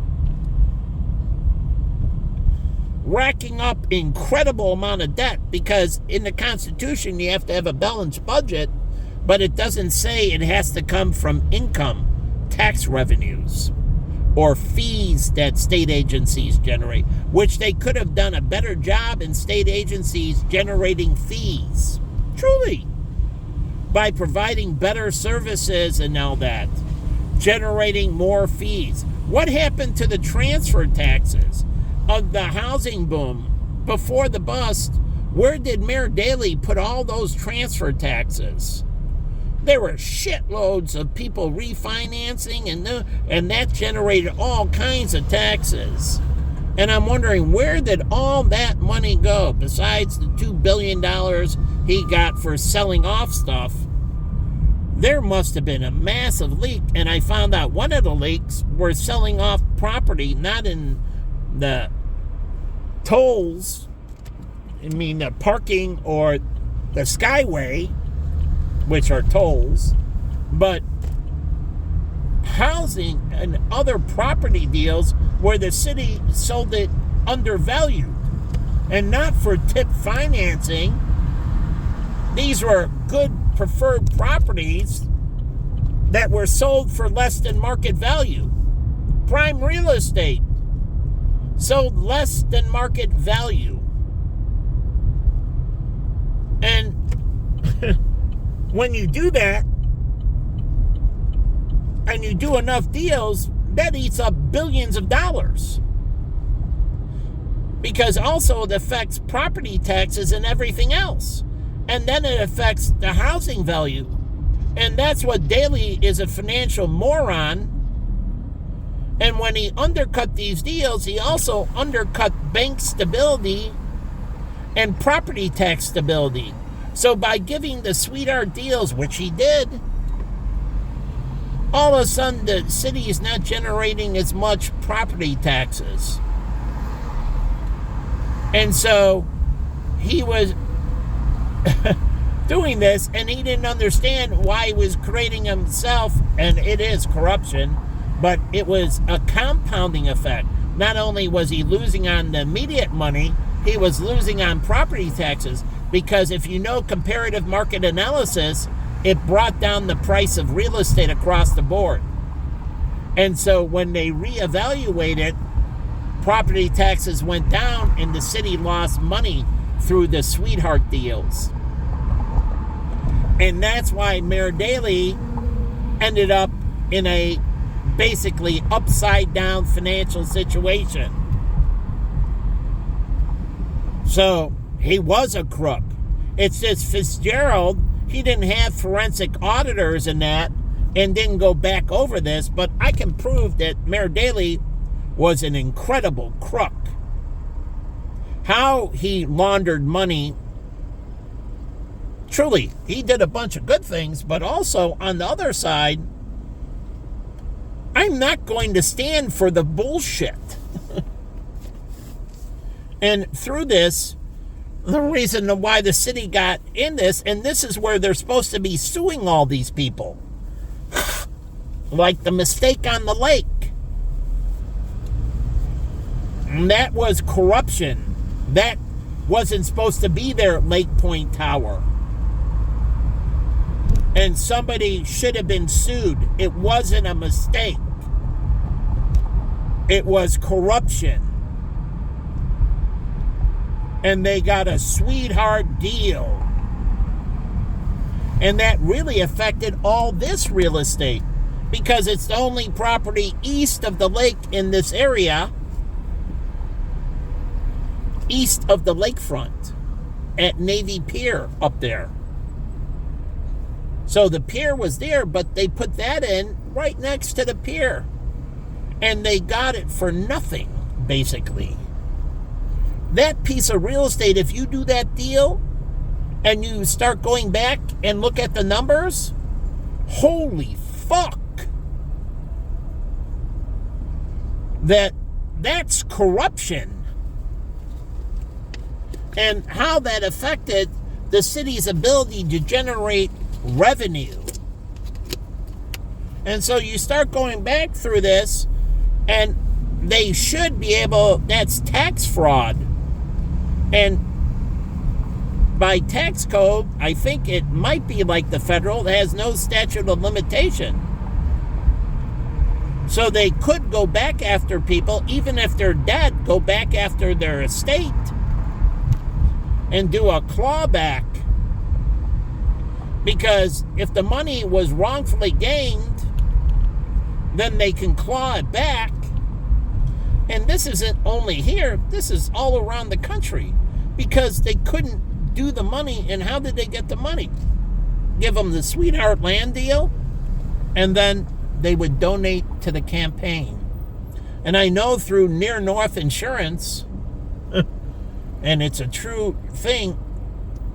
racking up incredible amount of debt, because in the Constitution you have to have a balanced budget, but it doesn't say it has to come from income, tax revenues, or fees that state agencies generate, which they could have done a better job in state agencies generating fees, truly, by providing better services and all that, generating more fees. What happened to the transfer taxes of the housing boom before the bust? Where did Mayor Daley put all those transfer taxes? There were shitloads of people refinancing, and that generated all kinds of taxes. And I'm wondering, where did all that money go besides the $2 billion he got for selling off stuff? There must have been a massive leak, and I found out one of the leaks were selling off property, not in the tolls, the parking or the Skyway, which are tolls, but housing and other property deals where the city sold it undervalued and not for tip financing. These were good preferred properties that were sold for less than market value. Prime real estate sold less than market value. And when you do that, and you do enough deals, that eats up billions of dollars. Because also it affects property taxes and everything else. And then it affects the housing value. And that's what Daley is, a financial moron. And when he undercut these deals, he also undercut bank stability and property tax stability. So by giving the sweetheart deals, which he did, all of a sudden the city is not generating as much property taxes. And so he was doing this, and he didn't understand why he was creating himself, and it is corruption, but it was a compounding effect. Not only was he losing on the immediate money, he was losing on property taxes, because if you know comparative market analysis, it brought down the price of real estate across the board. And so when they reevaluated, property taxes went down and the city lost money through the sweetheart deals. And that's why Mayor Daley ended up in a basically upside down financial situation. So he was a crook. It's just Fitzgerald, he didn't have forensic auditors in that and didn't go back over this, but I can prove that Mayor Daley was an incredible crook. How he laundered money, truly, he did a bunch of good things, but also on the other side, I'm not going to stand for the bullshit. And through this, the reason why the city got in this, and this is where they're supposed to be suing all these people. Like the mistake on the lake. And that was corruption. That wasn't supposed to be there at Lake Point Tower. And somebody should have been sued. It wasn't a mistake. It was corruption. And they got a sweetheart deal. And that really affected all this real estate, because it's the only property east of the lake in this area, east of the lakefront at Navy Pier up there. So the pier was there, but they put that in right next to the pier. And they got it for nothing, basically. That piece of real estate, if you do that deal and you start going back and look at the numbers, holy fuck. That's corruption. And how that affected the city's ability to generate revenue. And so you start going back through this, and they should be able, that's tax fraud. And by tax code, I think it might be like the federal, it has no statute of limitation. So they could go back after people, even if they're dead, go back after their estate and do a clawback. Because if the money was wrongfully gained, then they can claw it back. And this isn't only here, this is all around the country. Because they couldn't do the money, and how did they get the money? Give them the sweetheart land deal, and then they would donate to the campaign. And I know through Near North Insurance, and it's a true thing,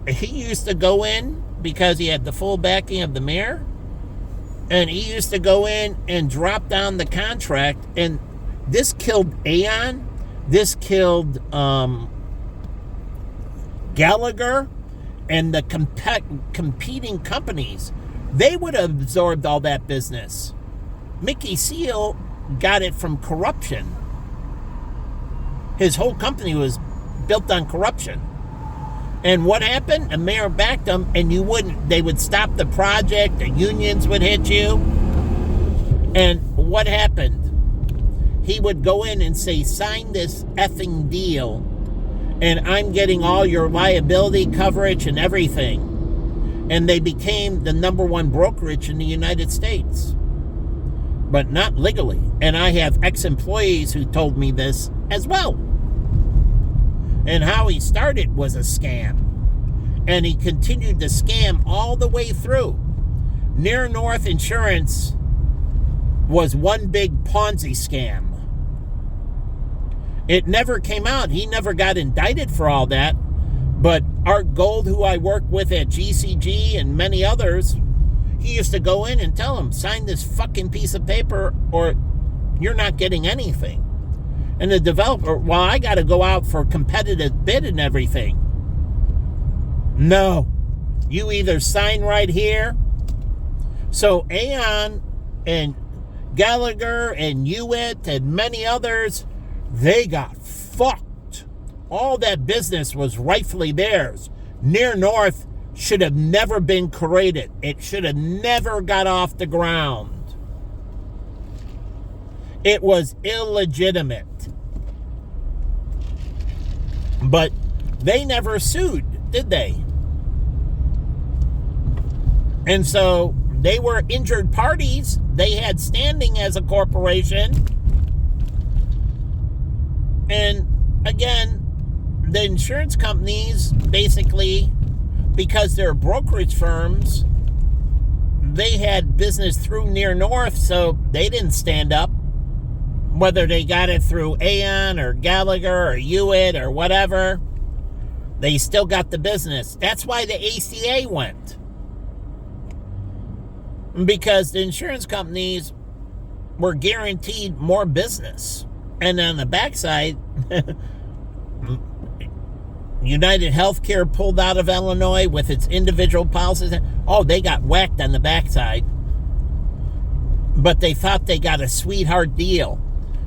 he used to go in because he had the full backing of the mayor, and he used to go in and drop down the contract, and this killed Aon This killed Gallagher and the competing companies. They would have absorbed all that business. Mickey Seal got it from corruption. His whole company was built on corruption. And what happened? The mayor backed them, and they would stop the project, the unions would hit you. And what happened? He would go in and say, sign this effing deal, and I'm getting all your liability coverage and everything. And they became the number one brokerage in the United States. But not legally. And I have ex-employees who told me this as well. And how he started was a scam. And he continued to scam all the way through. Near North Insurance was one big Ponzi scam. It never came out. He never got indicted for all that. But Art Gold, who I work with at GCG and many others, he used to go in and tell him, sign this fucking piece of paper or you're not getting anything. And the developer, well, I got to go out for a competitive bid and everything. No. You either sign right here. So Aon and Gallagher and Hewitt and many others, they got fucked. All that business was rightfully theirs. Near North should have never been created. It should have never got off the ground. It was illegitimate. But they never sued, did they? And so they were injured parties. They had standing as a corporation. And again, the insurance companies basically, because they're brokerage firms, they had business through Near North, so they didn't stand up. Whether they got it through Aon or Gallagher or Hewitt or whatever, they still got the business. That's why the ACA went. Because the insurance companies were guaranteed more business. And on the backside, United Healthcare pulled out of Illinois with its individual policies. Oh, they got whacked on the backside. But they thought they got a sweetheart deal.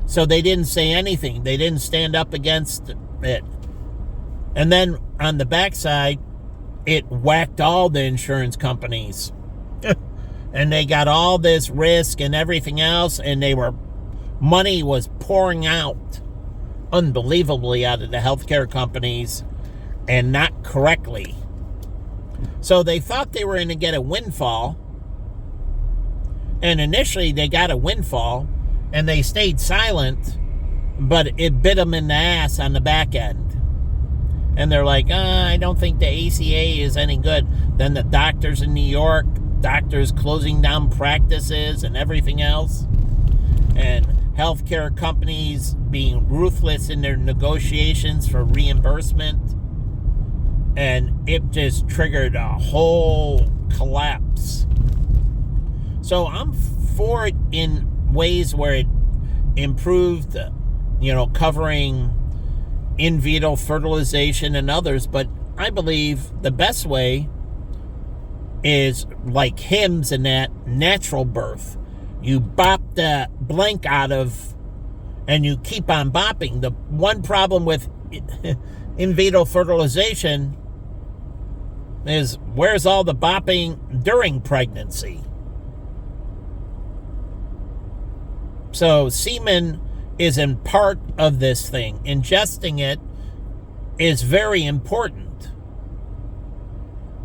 So they didn't say anything. They didn't stand up against it. And then on the backside, it whacked all the insurance companies. And they got all this risk and everything else. And money was pouring out unbelievably out of the healthcare companies, and not correctly. So they thought they were going to get a windfall. And initially they got a windfall, and they stayed silent, but it bit them in the ass on the back end. And they're like, I don't think the ACA is any good. Then the doctors in New York, doctors closing down practices and everything else. And healthcare companies being ruthless in their negotiations for reimbursement. And it just triggered a whole collapse. So I'm for it in ways where it improved, covering in vitro fertilization and others. But I believe the best way is like hymns and that, natural birth. You bop the blank out of, and you keep on bopping. The one problem with in vitro fertilization is, where's all the bopping during pregnancy? So semen is in part of this thing. Ingesting it is very important.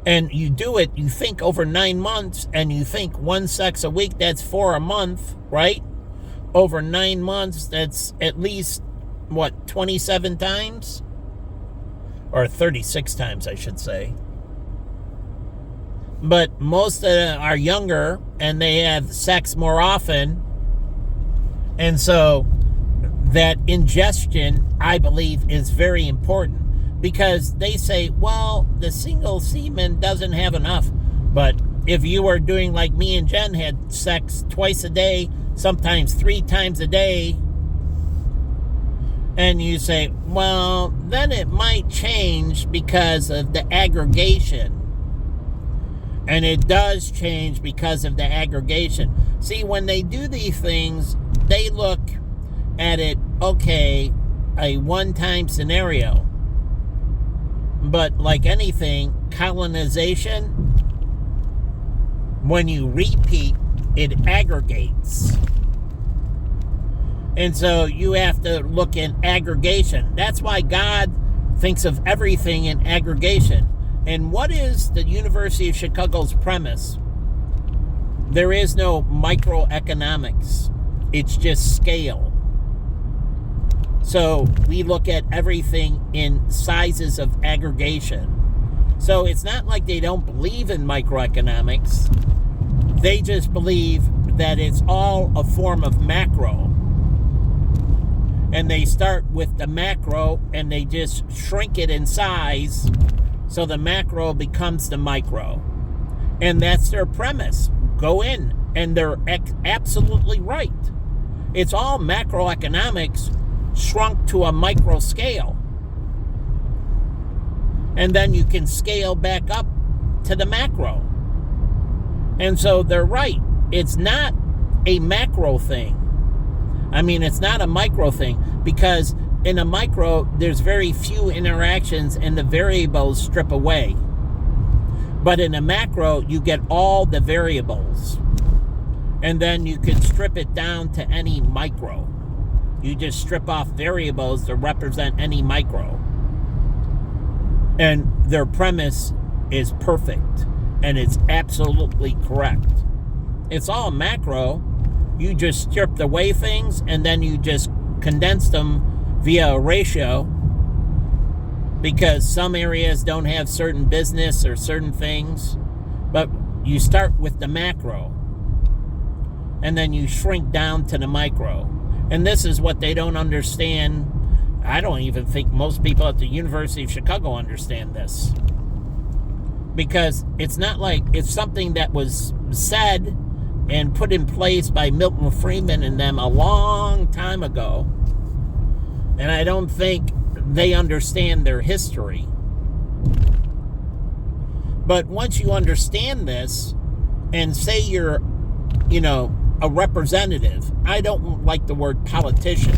And you do it, you think over 9 months, and you think one sex a week, that's 4 a month, right? Over 9 months, that's at least, 27 times? Or 36 times, I should say. But most are younger, and they have sex more often. And so that ingestion, I believe, is very important, because they say, well, the single semen doesn't have enough. But if you were doing like me and Jen, had sex twice a day, sometimes 3 times a day, And you say, well, then it might change because of the aggregation. And it does change because of the aggregation. See, when they do these things, they look at it, okay, a one-time scenario. But like anything, colonization, when you repeat, it aggregates. And so you have to look in aggregation. That's why God thinks of everything in aggregation. And what is the University of Chicago's premise? There is no microeconomics. It's just scale. So we look at everything in sizes of aggregation. So it's not like they don't believe in microeconomics. They just believe that it's all a form of macro. And they start with the macro and they just shrink it in size so the macro becomes the micro. And that's their premise. Go in. And they're absolutely right. It's all macroeconomics shrunk to a micro scale. And then you can scale back up to the macro. And so they're right. It's not a macro thing. I mean, it's not a micro thing, because in a micro, there's very few interactions and the variables strip away. But in a macro, you get all the variables. And then you can strip it down to any micro. You just strip off variables to represent any micro. And their premise is perfect. And it's absolutely correct. It's all macro. You just strip away things and then you just condense them via a ratio, because some areas don't have certain business or certain things. But you start with the macro and then you shrink down to the micro. And this is what they don't understand. I don't even think most people at the University of Chicago understand this. Because it's not like it's something that was said and put in place by Milton Friedman and them a long time ago. And I don't think they understand their history. But once you understand this, and say you're, a representative. I don't like the word politician,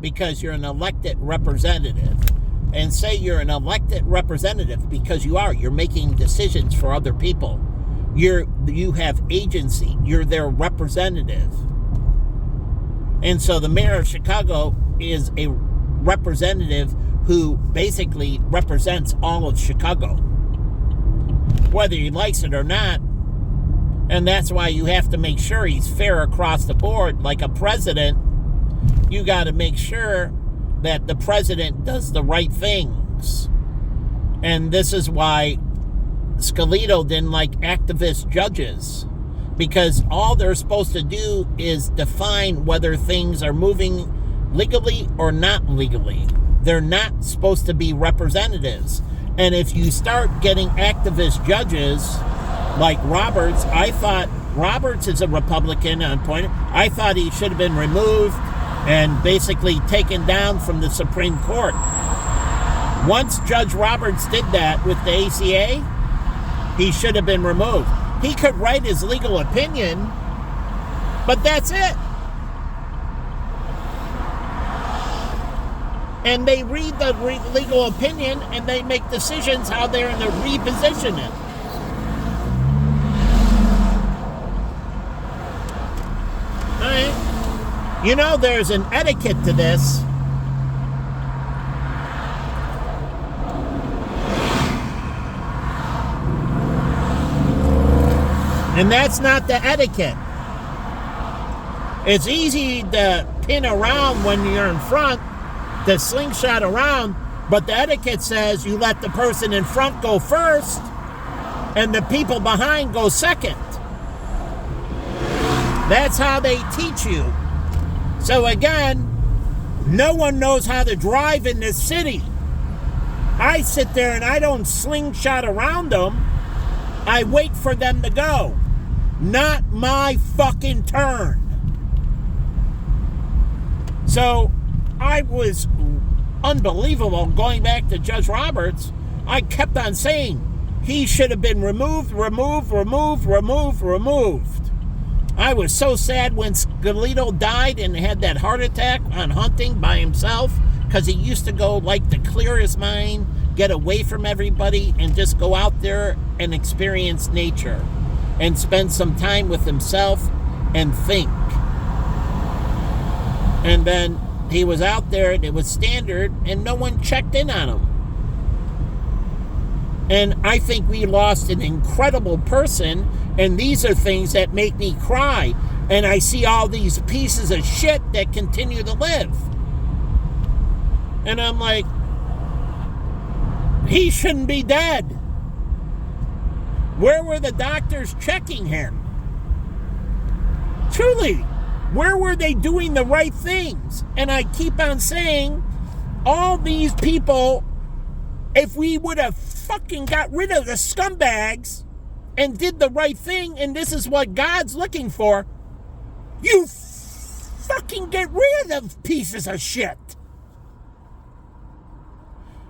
because you're an elected representative. And say you're an elected representative, because you're making decisions for other people. You have agency. You're their representative. And so the mayor of Chicago is a representative who basically represents all of Chicago, whether he likes it or not. And that's why you have to make sure he's fair across the board. Like a president, you got to make sure that the president does the right things. And this is why Scalito didn't like activist judges, because all they're supposed to do is define whether things are moving legally or not legally. They're not supposed to be representatives. And if you start getting activist judges like Roberts, I thought Roberts is a Republican on point. I thought he should have been removed and basically taken down from the Supreme Court. Once Judge Roberts did that with the ACA, he should have been removed. He could write his legal opinion, but that's it. And they read the legal opinion and they make decisions how they're going to reposition it. All right. There's an etiquette to this. And that's not the etiquette. It's easy to pin around when you're in front, to slingshot around, but the etiquette says you let the person in front go first and the people behind go second. That's how they teach you. So again, no one knows how to drive in this city. I sit there and I don't slingshot around them. I wait for them to go. Not my fucking turn. So I was unbelievable going back to Judge Roberts. I kept on saying he should have been removed. I was so sad when Scalito died and had that heart attack on hunting by himself, because he used to go like to clear his mind, get away from everybody, and just go out there and experience nature and spend some time with himself and think. And then he was out there and it was standard and no one checked in on him. And I think we lost an incredible person, and these are things that make me cry. And I see all these pieces of shit that continue to live. And I'm like, he shouldn't be dead. Where were the doctors checking him? Truly, where were they doing the right things? And I keep on saying, all these people, if we would have fucking got rid of the scumbags and did the right thing, and this is what God's looking for, you fucking get rid of pieces of shit.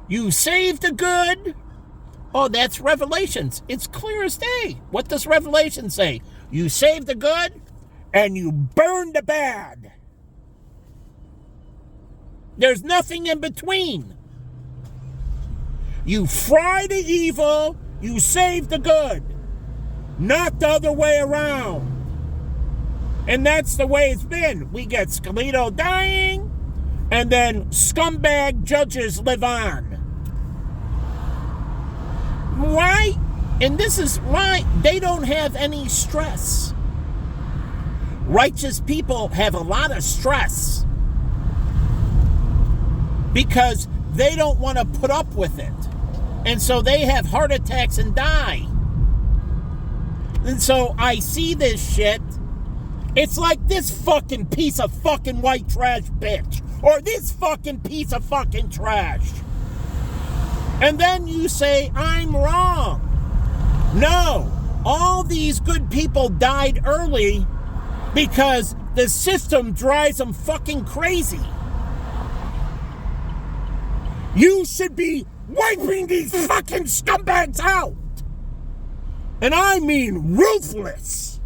You save the good. Oh, that's Revelations. It's clear as day. What does Revelation say? You save the good and you burn the bad. There's nothing in between. You fry the evil, you save the good. Not the other way around. And that's the way it's been. We get Scalito dying, and then scumbag judges live on. Why? And this is why they don't have any stress. Righteous people have a lot of stress because they don't want to put up with it. And so they have heart attacks and die. And so I see this shit. It's like this fucking piece of fucking white trash bitch. Or this fucking piece of fucking trash. And then you say, I'm wrong. No. All these good people died early because the system drives them fucking crazy. You should be wiping these fucking scumbags out. And I mean ruthless.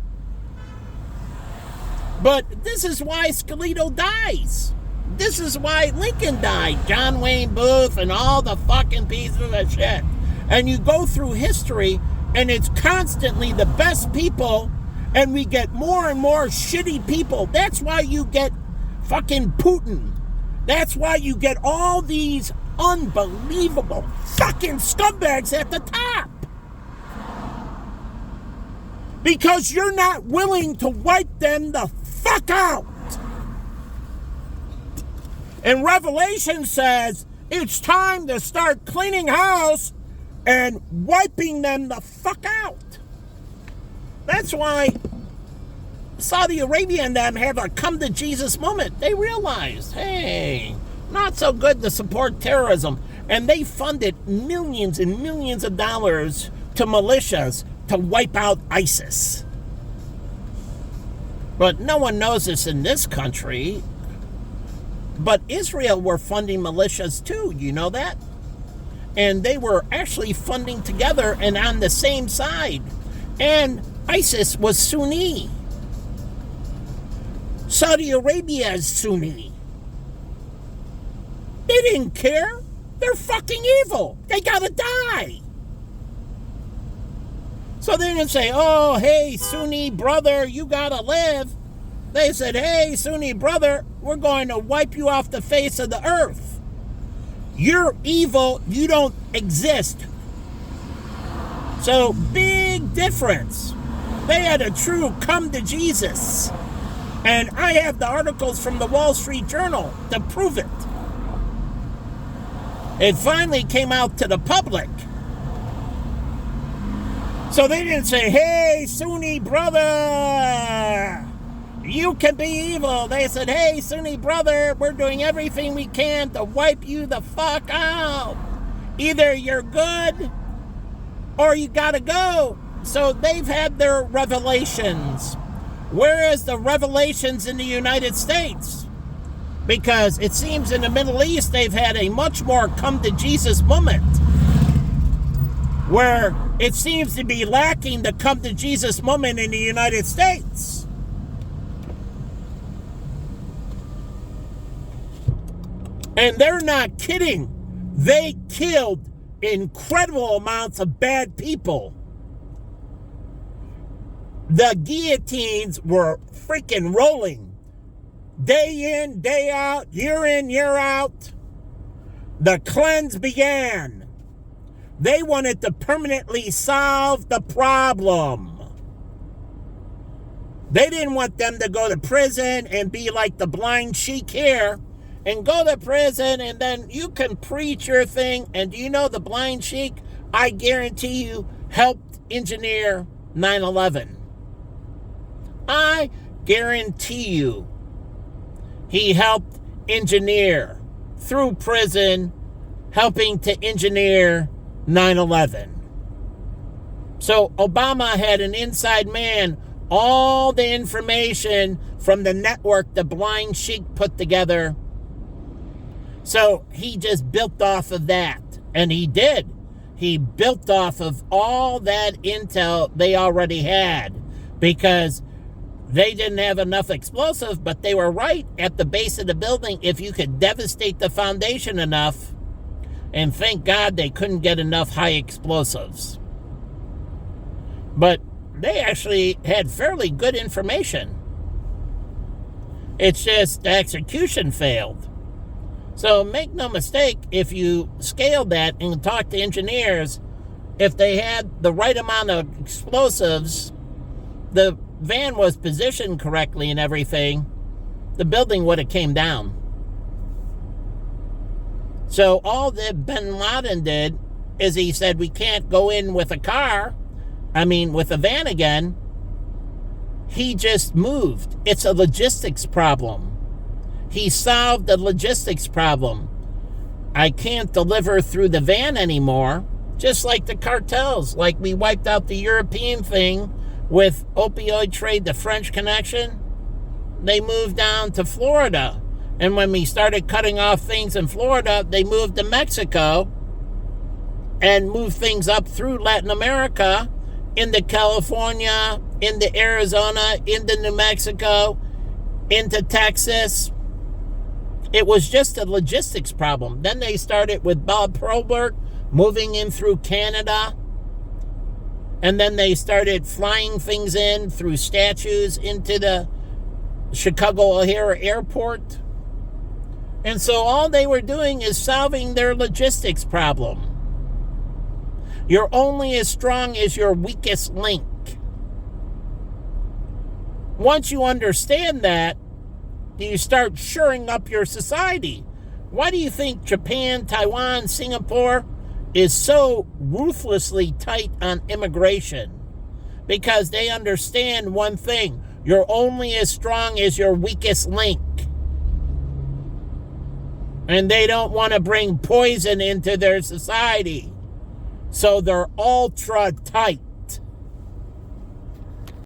But this is why Scalito dies. This is why Lincoln died. John Wayne Booth and all the fucking pieces of shit. And you go through history and it's constantly the best people, and we get more and more shitty people. That's why you get fucking Putin. That's why you get all these unbelievable fucking scumbags at the top. Because you're not willing to wipe them the fuck out. And Revelation says it's time to start cleaning house and wiping them the fuck out. That's why Saudi Arabia and them have a come to Jesus moment. They realized, hey, not so good to support terrorism. And they funded millions and millions of dollars to militias to wipe out ISIS. But no one knows this in this country. But Israel were funding militias too, you know that? And they were actually funding together and on the same side. And ISIS was Sunni. Saudi Arabia is Sunni. They didn't care. They're fucking evil. They gotta die. So they didn't say, oh, hey, Sunni brother, you gotta live. They said, hey, Sunni brother, we're going to wipe you off the face of the earth. You're evil. You don't exist. So, big difference. They had a true come to Jesus. And I have the articles from the Wall Street Journal to prove it. It finally came out to the public. So they didn't say, hey, Sunni brother, you can be evil. They said, hey, Sunni brother, we're doing everything we can to wipe you the fuck out. Either you're good or you gotta go. So they've had their revelations. Where is the revelations in the United States? Because it seems in the Middle East they've had a much more come to Jesus moment, where it seems to be lacking the come to Jesus moment in the United States. And they're not kidding. They killed incredible amounts of bad people. The guillotines were freaking rolling. Day in, day out, year in, year out. The cleanse began. They wanted to permanently solve the problem. They didn't want them to go to prison and be like the blind sheik here and go to prison and then you can preach your thing. And do you know the blind sheik, I guarantee you, helped engineer 9/11. I guarantee you he helped engineer through prison, helping to engineer 9/11. So Obama had an inside man, all the information from the network the blind sheik put together. So he just built off of that. And he did. He built off of all that intel they already had, because they didn't have enough explosive, but they were right at the base of the building if you could devastate the foundation enough. And thank God they couldn't get enough high explosives. But they actually had fairly good information. It's just the execution failed. So make no mistake, if you scale that and talk to engineers, if they had the right amount of explosives, the van was positioned correctly and everything, the building would have came down. So all that bin Laden did is he said, we can't go in with with a van again. He just moved. It's a logistics problem. He solved the logistics problem. I can't deliver through the van anymore, just like the cartels. Like we wiped out the European thing with opioid trade, the French Connection. They moved down to Florida. And when we started cutting off things in Florida, they moved to Mexico and moved things up through Latin America, into California, into Arizona, into New Mexico, into Texas. It was just a logistics problem. Then they started with Bob Probert moving in through Canada. And then they started flying things in through statues into the Chicago O'Hare Airport. And so all they were doing is solving their logistics problem. You're only as strong as your weakest link. Once you understand that, you start shoring up your society. Why do you think Japan, Taiwan, Singapore is so ruthlessly tight on immigration? Because they understand one thing: you're only as strong as your weakest link. And they don't want to bring poison into their society. So they're ultra tight.